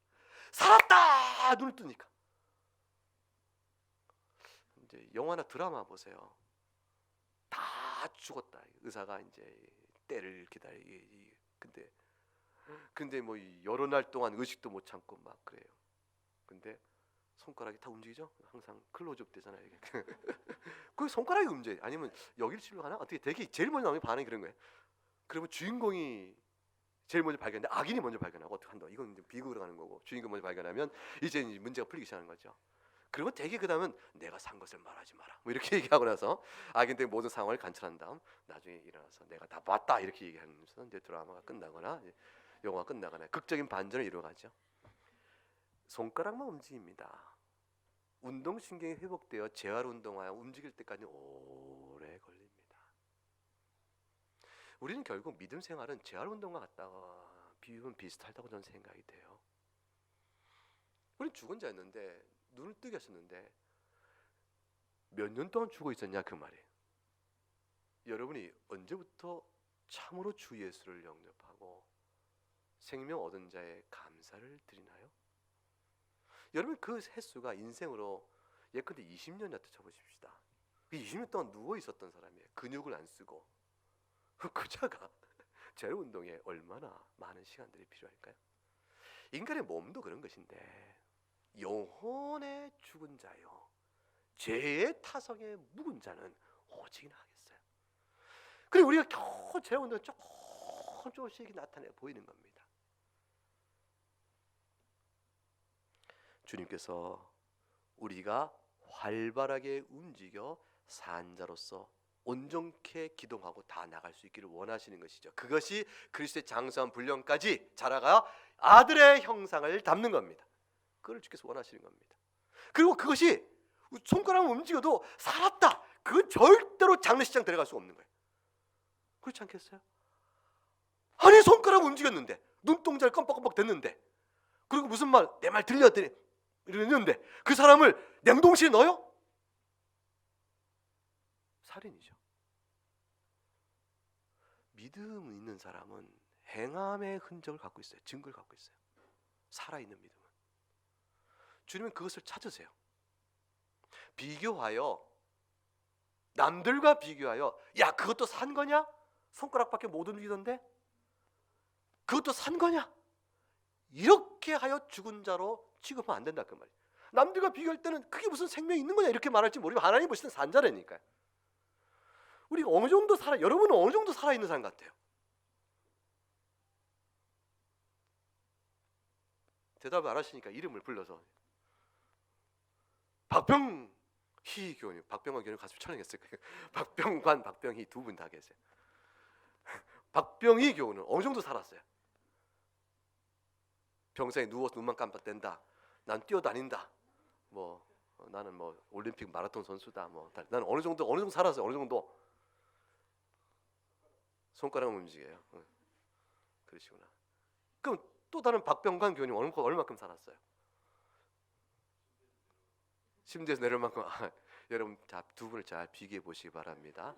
살았다 눈을 뜨니까. 이제 영화나 드라마 보세요. 다 죽었다. 의사가 이제 때를 기다리기. 근데 근데 뭐 여러 날 동안 의식도 못 참고 막 그래요. 근데 손가락이 다 움직이죠? 항상 클로즈업 되잖아요. 이게. 그 손가락이 움직여. 아니면 여기를 치려고 하나? 어떻게 되게 제일 먼저 나오는 반응이 그런 거예요. 그러면 주인공이 제일 먼저 발견했는데 악인이 먼저 발견하고 어떻게 한다. 이건 이제 비극으로 가는 거고 주인공 먼저 발견하면 이제 문제가 풀리기 시작하는 거죠. 그리고 되게 그 다음은 내가 산 것을 말하지 마라 뭐 이렇게 얘기하고 나서 악인들의 모든 상황을 관찰한 다음 나중에 일어나서 내가 다 봤다 이렇게 얘기하면서 이제 드라마가 끝나거나 영화가 끝나거나 극적인 반전을 이루어가죠. 손가락만 움직입니다. 운동신경이 회복되어 재활운동하여 움직일 때까지 오래 걸립니다. 우리는 결국 믿음 생활은 재활운동과 같다가 비유면 비슷하다고 저는 생각이 돼요. 우리는 죽은 자였는데 눈을 뜨게 하셨는데 몇 년 동안 죽어 있었냐 그 말이에요. 여러분이 언제부터 참으로 주 예수를 영접하고 생명 얻은 자에 감사를 드리나요? 여러분 그 횟수가 인생으로 예컨대 20년이었다 쳐보십시다. 20년 동안 누워 있었던 사람이에요. 근육을 안 쓰고. 그 자가 재활운동에 얼마나 많은 시간들이 필요할까요? 인간의 몸도 그런 것인데 영혼의 죽은 자요 죄의 타성에 묵은 자는 오직이나 하겠어요. 그리고 우리가 겨우 재활운동을 조금씩 나타내 보이는 겁니다. 주님께서 우리가 활발하게 움직여 산자로서 온전케 기동하고 다 나갈 수 있기를 원하시는 것이죠. 그것이 그리스도의 장성한 분량까지 자라가 아들의 형상을 담는 겁니다. 그걸 주께서 원하시는 겁니다. 그리고 그것이 손가락을 움직여도 살았다. 그건 절대로 장례식장 들어갈 수 없는 거예요. 그렇지 않겠어요? 아니 손가락 움직였는데 눈동자를 껌뻑껌뻑 됐는데 그리고 무슨 말 내 말 들렸더니 이랬는데 그 사람을 냉동실에 넣어요? 살인이죠. 믿음 있는 사람은 행함의 흔적을 갖고 있어요. 증거를 갖고 있어요. 살아있는 믿음은. 주님은 그것을 찾으세요. 비교하여 남들과 비교하여 야 그것도 산 거냐? 손가락밖에 못 움직이던데? 그것도 산 거냐? 이렇게 하여 죽은 자로 취급하면 안 된다 그 말이에요. 남들과 비교할 때는 그게 무슨 생명이 있는 거냐 이렇게 말할지 모르지만 하나님 보시는 산 자라니까요. 우리가 어느 정도 여러분은 어느 정도 살아있는 사람 같아요? 대답을 안 하시니까 이름을 불러서 박병희 교우님, 박병관 교우님 가서 촬영했을 거예요. 박병관, 박병희 두 분 다 계세요. 박병희 교우는 어느 정도 살았어요? 평소에 누워서 눈만 깜빡댄다. 난 뛰어다닌다. 뭐 나는 뭐 올림픽 마라톤 선수다. 뭐 나는 어느 정도 살았어요. 어느 정도 손가락은 움직여요. 그러시구나. 그럼 또 다른 박병관 교우님 얼마큼 살았어요? 침대에서 내릴 만큼. 여러분 두 분을 잘 비교해 보시기 바랍니다.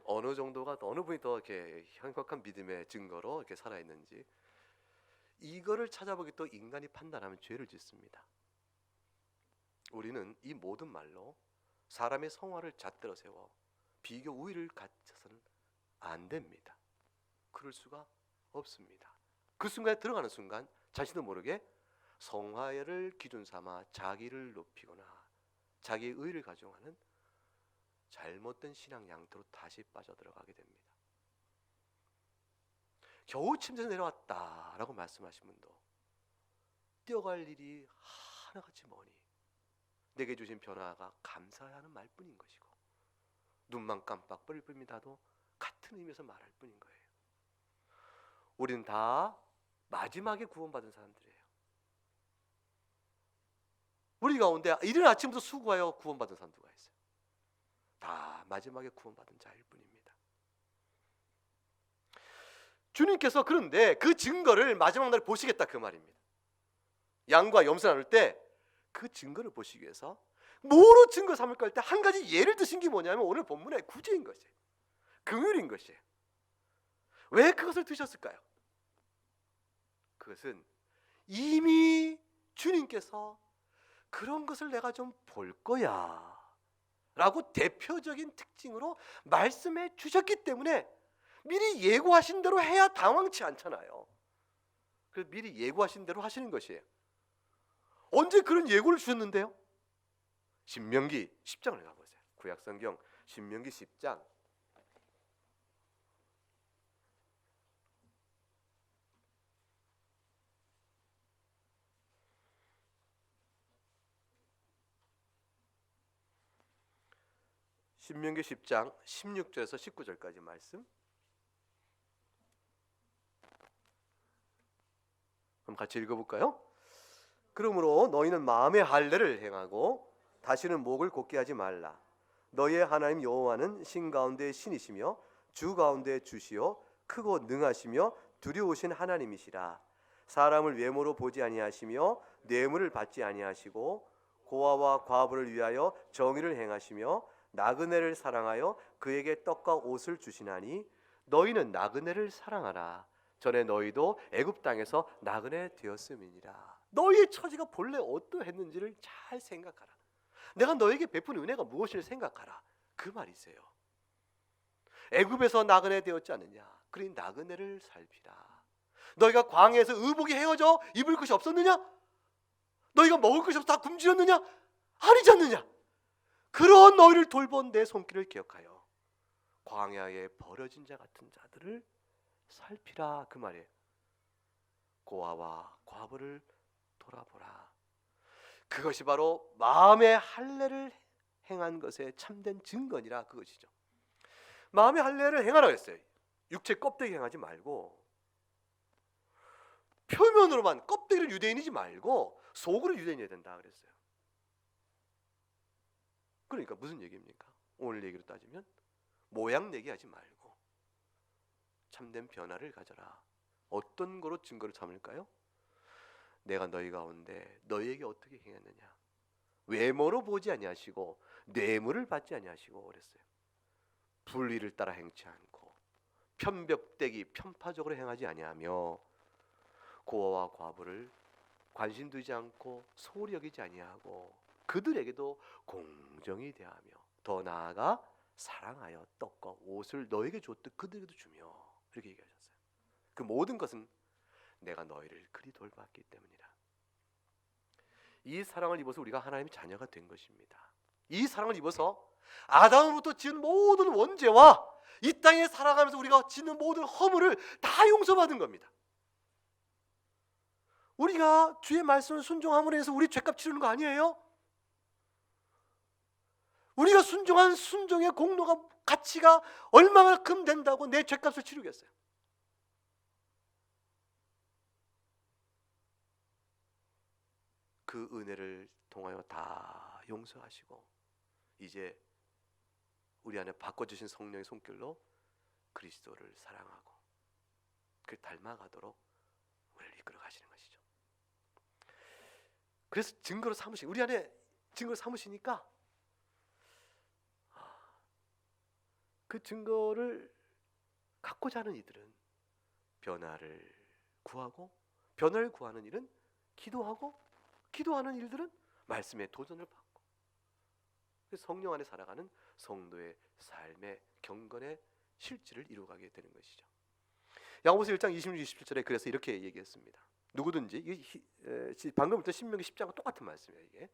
어느 정도가 어느 분이 더 이렇게 현격한 믿음의 증거로 이렇게 살아 있는지 이거를 찾아보기 또 인간이 판단하면 죄를 짓습니다. 우리는 이 모든 말로 사람의 성화를 잣들어 세워 비교 우위를 갖춰서는 안 됩니다. 그럴 수가 없습니다. 그 순간에 들어가는 순간 자신도 모르게 성화를 기준 삼아 자기를 높이거나 자기의 의를 가정하는 잘못된 신앙 양태로 다시 빠져들어가게 됩니다. 겨우 침대에서 내려왔다라고 말씀하신 분도 뛰어갈 일이 하나같이 머니 내게 주신 변화가 감사하는 말뿐인 것이고 눈만 깜빡 뻘뻘미다도 같은 의미에서 말할 뿐인 거예요. 우리는 다 마지막에 구원받은 사람들이에요. 우리 가운데 이른 아침부터 수고하여 구원받은 사람 누가 있어요? 다 마지막에 구원받은 자일 뿐입니다. 주님께서 그런데 그 증거를 마지막 날 보시겠다 그 말입니다. 양과 염소 나눌 때 그 증거를 보시기 위해서 뭐로 증거 삼을까 할 때 한 가지 예를 드신 게 뭐냐면 오늘 본문의 구제인 것이에요. 긍휼인 것이에요. 왜 그것을 드셨을까요? 그것은 이미 주님께서 그런 것을 내가 좀 볼 거야 라고 대표적인 특징으로 말씀해 주셨기 때문에 미리 예고하신 대로 해야 당황치 않잖아요. 그래서 미리 예고하신 대로 하시는 것이에요. 언제 그런 예고를 주셨는데요? 신명기 10장을 가보세요. 구약성경 신명기 10장. 신명기 10장 16절에서 19절까지 말씀. 그럼 같이 읽어볼까요? 그러므로 너희는 마음의 할례를 행하고 다시는 목을 곧게 하지 말라. 너희의 하나님 여호와는 신 가운데 신이시며 주 가운데 주시요 크고 능하시며 두려우신 하나님이시라. 사람을 외모로 보지 아니하시며 뇌물을 받지 아니하시고 고아와 과부를 위하여 정의를 행하시며 나그네를 사랑하여 그에게 떡과 옷을 주시나니 너희는 나그네를 사랑하라. 전에 너희도 애굽 땅에서 나그네 되었음이니라. 너희의 처지가 본래 어떠했는지를 잘 생각하라. 내가 너에게 베푼 은혜가 무엇인지 생각하라. 그 말이세요. 애굽에서 나그네 되었지 않느냐? 그러니 나그네를 살피라. 너희가 광야에서 의복이 헤어져 입을 것이 없었느냐? 너희가 먹을 것이 없어 다 굶주렸느냐? 아니지 않느냐? 그런 너희를 돌본 내 손길을 기억하여 광야에 버려진 자 같은 자들을 살피라. 그 말이에요. 고아와 과부를 돌아보라. 그것이 바로 마음의 할례를 행한 것의 참된 증거니라. 그것이죠. 마음의 할례를 행하라 했어요. 육체 껍데기 행하지 말고, 표면으로만 껍데기를 유대인이지 말고 속으로 유대인이어야 된다 그랬어요. 그러니까 무슨 얘기입니까? 오늘 얘기로 따지면 모양 내기 하지 말고 참된 변화를 가져라. 어떤 거로 증거를 삼을까요? 내가 너희 가운데 너희에게 어떻게 행했느냐? 외모로 보지 아니하시고 뇌물을 받지 아니하시고 그랬어요. 불의를 따라 행치 않고 편벽되기 편파적으로 행하지 아니하며 고아와 과부를 관심 두지 않고 소홀히 여기지 아니하고 그들에게도 공정히 대하며 더 나아가 사랑하여 떡과 옷을 너에게 줬듯 그들에게도 주며 이렇게 얘기하셨어요. 그 모든 것은 내가 너희를 그리 돌봤기 때문이라. 이 사랑을 입어서 우리가 하나님의 자녀가 된 것입니다. 이 사랑을 입어서 아담으로부터 지은 모든 원죄와 이 땅에 살아가면서 우리가 짓는 모든 허물을 다 용서받은 겁니다. 우리가 주의 말씀을 순종함으로 해서 우리 죄값 치르는 거 아니에요? 우리가 순종한 순종의 공로가 가치가 얼마만큼 된다고 내 죄값을 치르겠어요? 그 은혜를 통하여 다 용서하시고 이제 우리 안에 바꿔주신 성령의 손길로 그리스도를 사랑하고 그 닮아가도록 우리를 이끌어 가시는 것이죠. 그래서 증거로 삼으시, 우리 안에 증거로 삼으시니까 그 증거를 갖고자 하는 이들은 변화를 구하고, 변화를 구하는 일은 기도하고, 기도하는 일들은 말씀의 도전을 받고, 성령 안에 살아가는 성도의 삶의 경건의 실질을 이루어가게 되는 것이죠. 야고보서 1장 26, 27절에 그래서 이렇게 얘기했습니다. 누구든지, 방금부터 신명기 10장과 똑같은 말씀이에요. 이게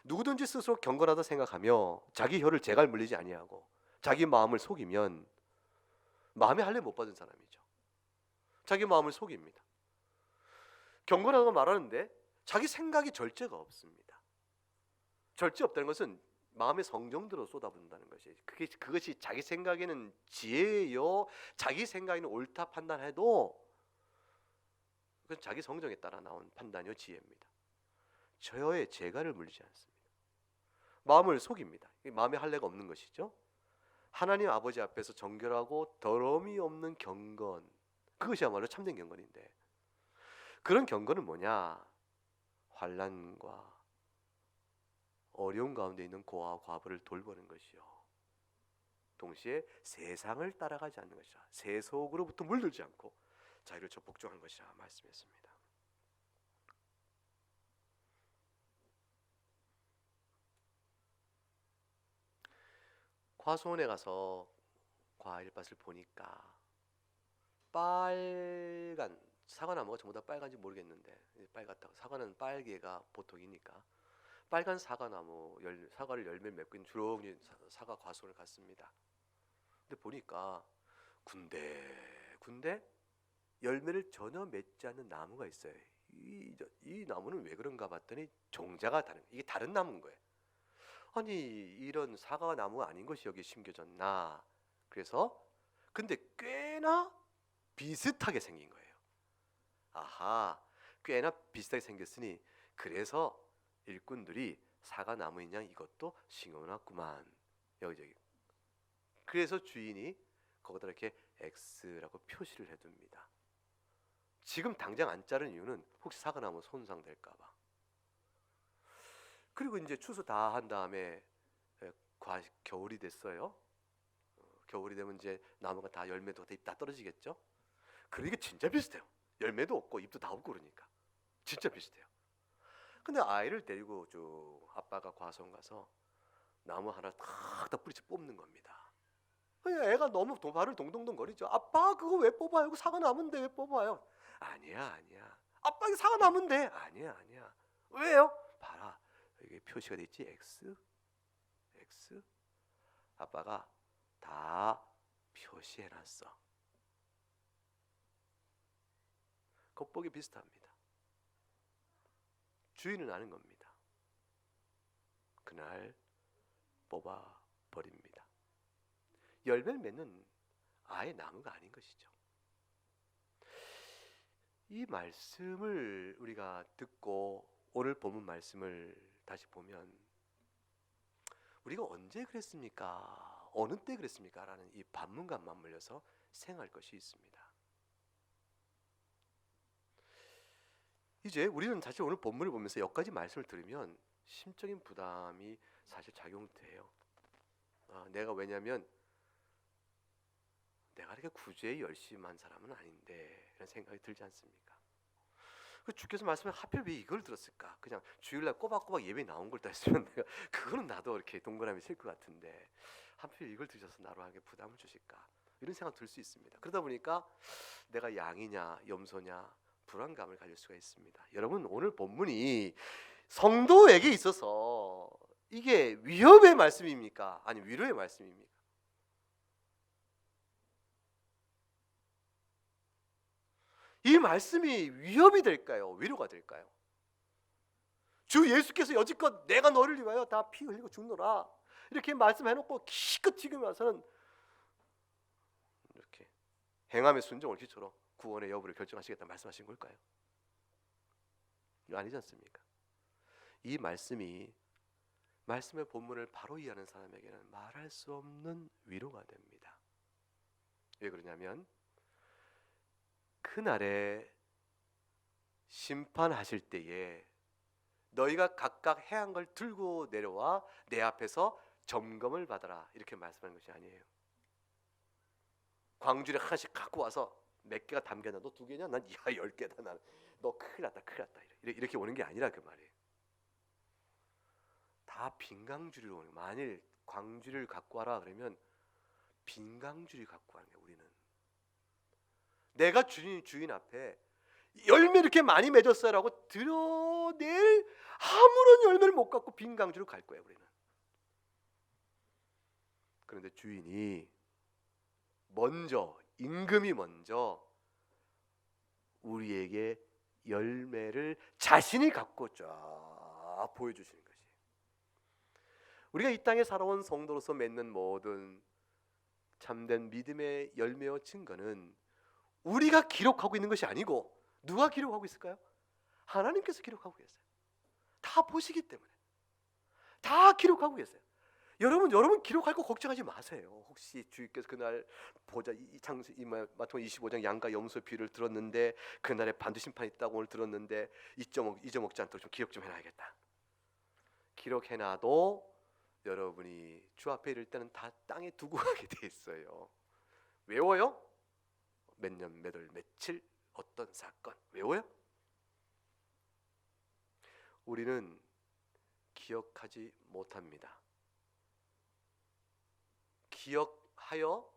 누구든지 스스로 경건하다 생각하며 자기 혀를 재갈 물리지 아니하고 자기 마음을 속이면 마음의 할례 못 받은 사람이죠. 자기 마음을 속입니다. 경건하다고 말하는데 자기 생각이 절제가 없습니다. 절제 없다는 것은 마음의 성정대로 쏟아붓는다는 것이, 그것이 자기 생각에는 지혜요, 자기 생각에는 옳다 판단해도 그건 자기 성정에 따라 나온 판단이요 지혜입니다. 저의 재갈을 물리지 않습니다. 마음을 속입니다. 마음의 할례가 없는 것이죠. 하나님 아버지 앞에서 정결하고 더러움이 없는 경건, 그것이야말로 참된 경건인데, 그런 경건은 뭐냐? 환난과 어려운 가운데 있는 고아와 과부를 돌보는 것이요, 동시에 세상을 따라가지 않는 것이라, 세속으로부터 물들지 않고 자유를 복종하는 것이라 말씀했습니다. 과수원에 가서 과일밭을 보니까 빨간 사과나무가 전부 다 빨간지 모르겠는데 빨갛다고. 사과는 빨개가 보통이니까. 빨간 사과나무 사과를 열매 맺고 있는 주렁이 사과 과수원을 갔습니다. 근데 보니까 군데 열매를 전혀 맺지 않는 나무가 있어요. 이 나무는 왜 그런가 봤더니 종자가 다른, 이게 다른 나무인 거예요. 아니 이런 사과 나무가 아닌 것이 여기 심겨졌나. 그래서 근데 꽤나 비슷하게 생긴 거예요. 아하, 꽤나 비슷하게 생겼으니 그래서 일꾼들이 사과 나무인 양 이것도 심어놨구만 여기저기. 그래서 주인이 거기다 이렇게 X라고 표시를 해둡니다. 지금 당장 안 자른 이유는 혹시 사과나무 손상될까봐. 그리고 이제 추수 다 한 다음에 겨울이 됐어요. 겨울이 되면 이제 나무가 다 열매도 다 잎 다 떨어지겠죠. 그러니까 진짜 비슷해요. 열매도 없고 잎도 다 없고 그러니까 진짜 비슷해요. 근데 아이를 데리고 쭉 아빠가 과수원 가서 나무 하나 탁 뿌리채 뽑는 겁니다. 애가 너무 발을 동동동 거리죠. 아빠 그거 왜 뽑아요? 그 사과 나무인데 왜 뽑아요? 아니야. 아빠 이거 사과 나무인데. 아니야. 왜요? 봐라 여기 표시가 돼 있지. X. 아빠가 다 표시해놨어. 겉보기 비슷합니다. 주인은 아는 겁니다. 그날 뽑아버립니다. 열매를 맺는 아예 나무가 아닌 것이죠. 이 말씀을 우리가 듣고 오늘 본문 말씀을 다시 보면 우리가 언제 그랬습니까? 어느 때 그랬습니까? 라는 이 반문과 맞물려서 생각할 것이 있습니다. 이제 우리는 사실 오늘 본문을 보면서 여기까지 말씀을 들으면 심적인 부담이 사실 작용돼요. 왜냐하면 내가 이렇게 구제에 열심한 사람은 아닌데 이런 생각이 들지 않습니까? 주께서 말씀에 하필 왜 이걸 들었을까? 그냥 주일날 꼬박꼬박 예배 나온 걸 다 했으면 내가 그거는 나도 이렇게 동그라미 칠 것 같은데 하필 이걸 드셔서 나로 하게 부담을 주실까? 이런 생각 들 수 있습니다. 그러다 보니까 내가 양이냐 염소냐 불안감을 가질 수가 있습니다. 여러분 오늘 본문이 성도에게 있어서 이게 위협의 말씀입니까? 아니 위로의 말씀입니까? 이 말씀이 위협이 될까요? 위로가 될까요? 주 예수께서 여지껏 내가 너를 위하여 다 피 흘리고 죽노라 이렇게 말씀해놓고 기껏 지금 와서는 이렇게 행함의 순종 옳기처럼 구원의 여부를 결정하시겠다 말씀하신 걸까요? 아니지 않습니까? 이 말씀이 말씀의 본문을 바로 이해하는 사람에게는 말할 수 없는 위로가 됩니다. 왜 그러냐면 그날에 심판하실 때에 너희가 각각 해한 걸 들고 내려와 내 앞에서 점검을 받아라 이렇게 말씀하는 것이 아니에요. 광주리 하나씩 갖고 와서 몇 개가 담겨놔. 너 2개냐? 난 10개다. 너 큰일 났다. 이렇게 오는 게 아니라 그 말이에요. 다 빈광주리로 오는 거예요. 만일 광주리를 갖고 와라 그러면 빈광주리 갖고 와는 거예요. 우리는 내가 주인 앞에 열매 이렇게 많이 맺었어라고 드러낼 아무런 열매를 못 갖고 빈광주리로 갈 거예요. 우리는. 그런데 주인이 먼저 임금이 먼저 우리에게 열매를 자신이 갖고 쫙 보여주시는 것이. 우리가 이 땅에 살아온 성도로서 맺는 모든 참된 믿음의 열매와 증거는 우리가 기록하고 있는 것이 아니고 누가 기록하고 있을까요? 하나님께서 기록하고 계세요. 다 보시기 때문에 다 기록하고 계세요. 여러분 기록할 거 걱정하지 마세요. 혹시 주님께서 그날 보자 마태복음 25장 양과 염소 비유를 들었는데 그날에 반드시 심판이 있다고 오늘 들었는데 잊어먹지 않도록 좀 기록 좀 해놔야겠다. 기록해놔도 여러분이 주 앞에 이를 때는 다 땅에 두고 가게 돼 있어요. 외워요? 몇 년, 몇 월, 며칠, 어떤 사건 외워요? 우리는 기억하지 못합니다. 기억하여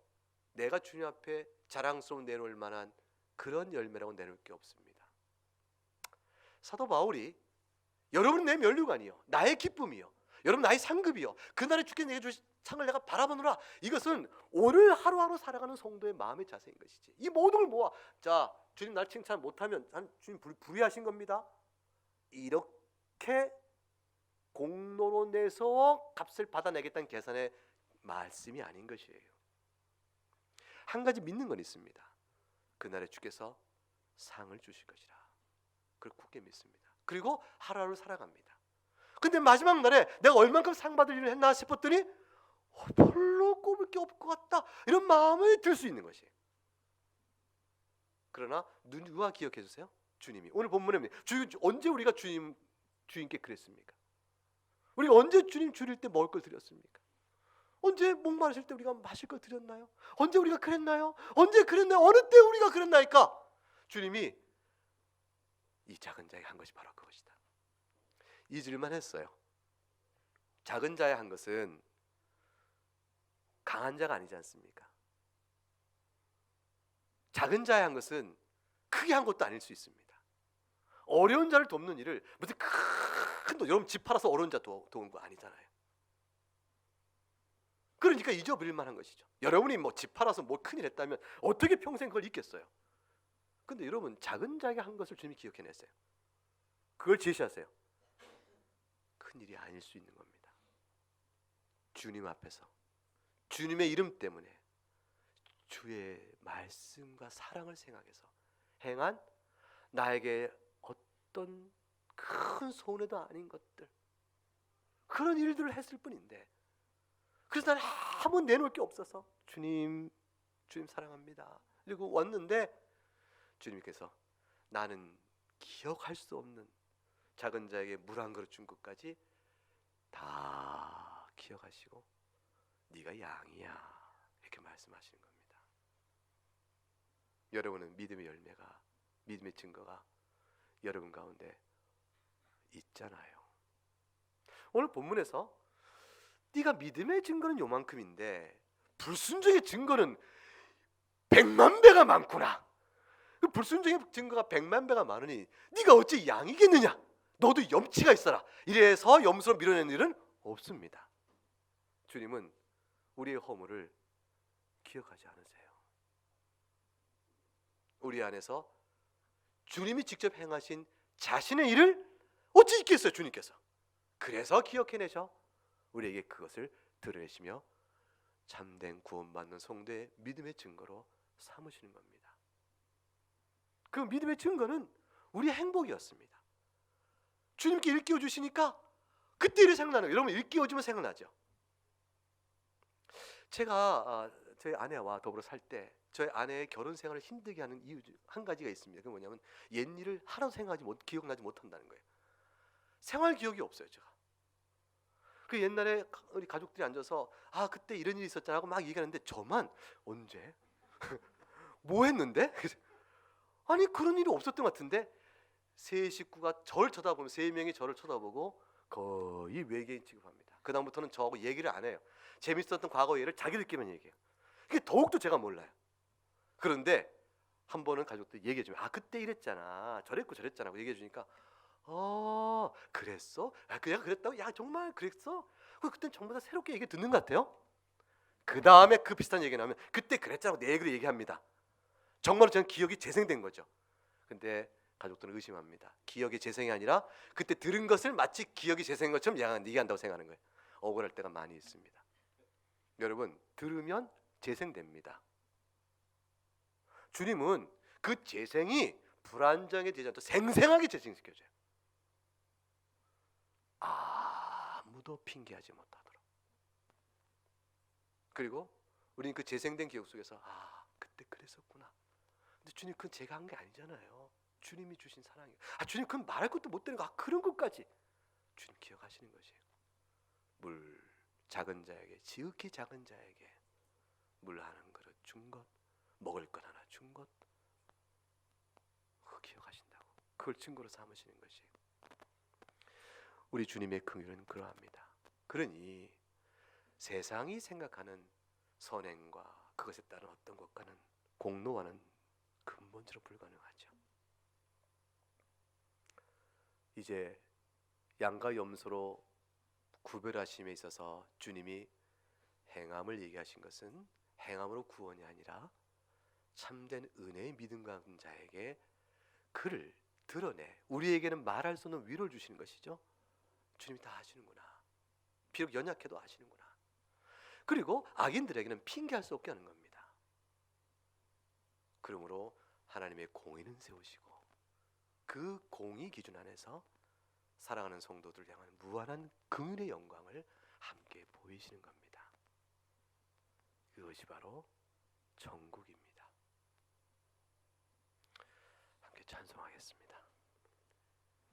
내가 주님 앞에 자랑스러운 내놓을 만한 그런 열매라고 내놓을 게 없습니다. 사도 바울이 여러분 내 면류관이요 나의 기쁨이요 여러분 나의 상급이요 그날에 주께 내게 주신 상을 내가 바라보노라. 이것은 오늘 하루하루 살아가는 성도의 마음의 자세인 것이지. 이 모든 걸 모아 자 주님 날 칭찬 못하면 주님 불의하신 겁니다. 이렇게 공로로 내서 값을 받아내겠다는 계산의 말씀이 아닌 것이에요. 한 가지 믿는 건 있습니다. 그날에 주께서 상을 주실 것이라. 그걸 굳게 믿습니다. 그리고 하루하루 살아갑니다. 근데 마지막 날에 내가 얼만큼 상 받을 일을 했나 싶었더니 별로 꼽을 게 없을 것 같다 이런 마음이 들 수 있는 것이에요. 그러나 누가 기억해 주세요? 주님이. 오늘 본문에 언제 우리가 주님께 그랬습니까? 우리가 언제 주님 줄일 때 먹을 걸 드렸습니까? 언제 목마르실 때 우리가 마실 걸 드렸나요? 언제 우리가 그랬나요? 언제 그랬나요? 어느 때 우리가 그랬나이까? 주님이 이 작은 자에게 한 것이 바로 그것이다. 잊을만 했어요. 작은 자에 한 것은 강한 자가 아니지 않습니까? 작은 자에 한 것은 크게 한 것도 아닐 수 있습니다. 어려운 자를 돕는 일을 무슨 큰 돈, 여러분 집 팔아서 어려운 자 도운 거 아니잖아요. 그러니까 잊어버릴 만한 것이죠. 여러분이 뭐 집 팔아서 뭐 큰일 했다면 어떻게 평생 그걸 잊겠어요? 근데 여러분 작은 자에게 한 것을 주님이 기억해냈어요. 그걸 제시하세요. 큰일이 아닐 수 있는 겁니다. 주님 앞에서 주님의 이름 때문에 주의 말씀과 사랑을 생각해서 행한 나에게 어떤 큰 손해도 아닌 것들 그런 일들을 했을 뿐인데 그래서 나는 아무 내놓을 게 없어서 주님 사랑합니다. 그리고 왔는데 주님께서 나는 기억할 수 없는 작은 자에게 물 한 그릇 준 것까지 다 기억하시고 네가 양이야 이렇게 말씀하시는 겁니다. 여러분은 믿음의 열매가 믿음의 증거가 여러분 가운데 있잖아요. 오늘 본문에서 네가 믿음의 증거는 요만큼인데 불순종의 증거는 100만 배가 많구나. 그 불순종의 증거가 100만 배가 많으니 네가 어찌 양이겠느냐. 너도 염치가 있어라. 이래서 염소로 밀어내는 일은 없습니다. 주님은 우리의 허물을 기억하지 않으세요. 우리 안에서 주님이 직접 행하신 자신의 일을 어찌 잊겠어요, 주님께서. 그래서 기억해내셔 우리에게 그것을 드러내시며 참된 구원받는 성도의 믿음의 증거로 삼으시는 겁니다. 그 믿음의 증거는 우리의 행복이었습니다. 주님께 일깨워 주시니까 그때 일이 생각나는 거예요. 여러분 일깨워 주면 생각나죠. 제가 저희 아내와 더불어 살 때 저희 아내의 결혼 생활을 힘들게 하는 이유 중 한 가지가 있습니다. 그게 뭐냐면 옛 일을 하나도 기억나지 못한다는 거예요. 생활 기억이 없어요, 제가. 그 옛날에 우리 가족들이 앉아서 그때 이런 일이 있었잖아 하고 막 얘기하는데 저만 언제? 뭐 했는데? 아니 그런 일이 없었던 것 같은데 세 식구가 저를 쳐다보면 세 명이 저를 쳐다보고 거의 외계인 취급합니다. 그 다음부터는 저하고 얘기를 안 해요. 재밌었던 과거 얘기를 자기들끼리만 얘기해요. 그게 더욱더 제가 몰라요. 그런데 한 번은 가족들이 얘기해 주면 그때 이랬잖아 저랬고 저랬잖아 하고 얘기해 주니까 그랬어? 내가 그랬다고? 야 정말 그랬어? 그때는 전부 다 새롭게 얘기 듣는 것 같아요. 그 다음에 그 비슷한 얘기 나오면 그때 그랬잖아 내 얘기를 얘기합니다. 정말로 저는 기억이 재생된 거죠. 근데 가족들은 의심합니다. 기억이 재생이 아니라 그때 들은 것을 마치 기억이 재생인 것처럼 네가 한다고 생각하는 거예요. 억울할 때가 많이 있습니다. 여러분 들으면 재생됩니다. 주님은 그 재생이 불안정해 되지 않도록 생생하게 재생시켜줘요. 아무도 핑계하지 못하도록. 그리고 우리는 그 재생된 기억 속에서 그때 그랬었구나. 근데 주님 그건 제가 한 게 아니잖아요. 주님이 주신 사랑이에요. 주님 그건 말할 것도 못 되는 거 그런 것까지 주님 기억하시는 것이에요. 물 작은 자에게 지극히 작은 자에게 물 한 그릇 준 것 먹을 것 하나 준 것 그거 기억하신다고 그걸 증거로 삼으시는 것이에요. 우리 주님의 긍휼은 그러합니다. 그러니 세상이 생각하는 선행과 그것에 따른 어떤 것과는 공로와는 근본적으로 불가능하죠. 이제 양과 염소로 구별하심에 있어서 주님이 행함을 얘기하신 것은 행함으로 구원이 아니라 참된 은혜의 믿음 가진 자에게 그를 드러내 우리에게는 말할 수 없는 위로를 주시는 것이죠. 주님이 다 아시는구나. 비록 연약해도 아시는구나. 그리고 악인들에게는 핑계할 수 없게 하는 겁니다. 그러므로 하나님의 공의는 세우시고 그 공의 기준 안에서 사랑하는 성도들을 향한 무한한 긍휼의 영광을 함께 보이시는 겁니다. 그것이 바로 천국입니다. 함께 찬송하겠습니다.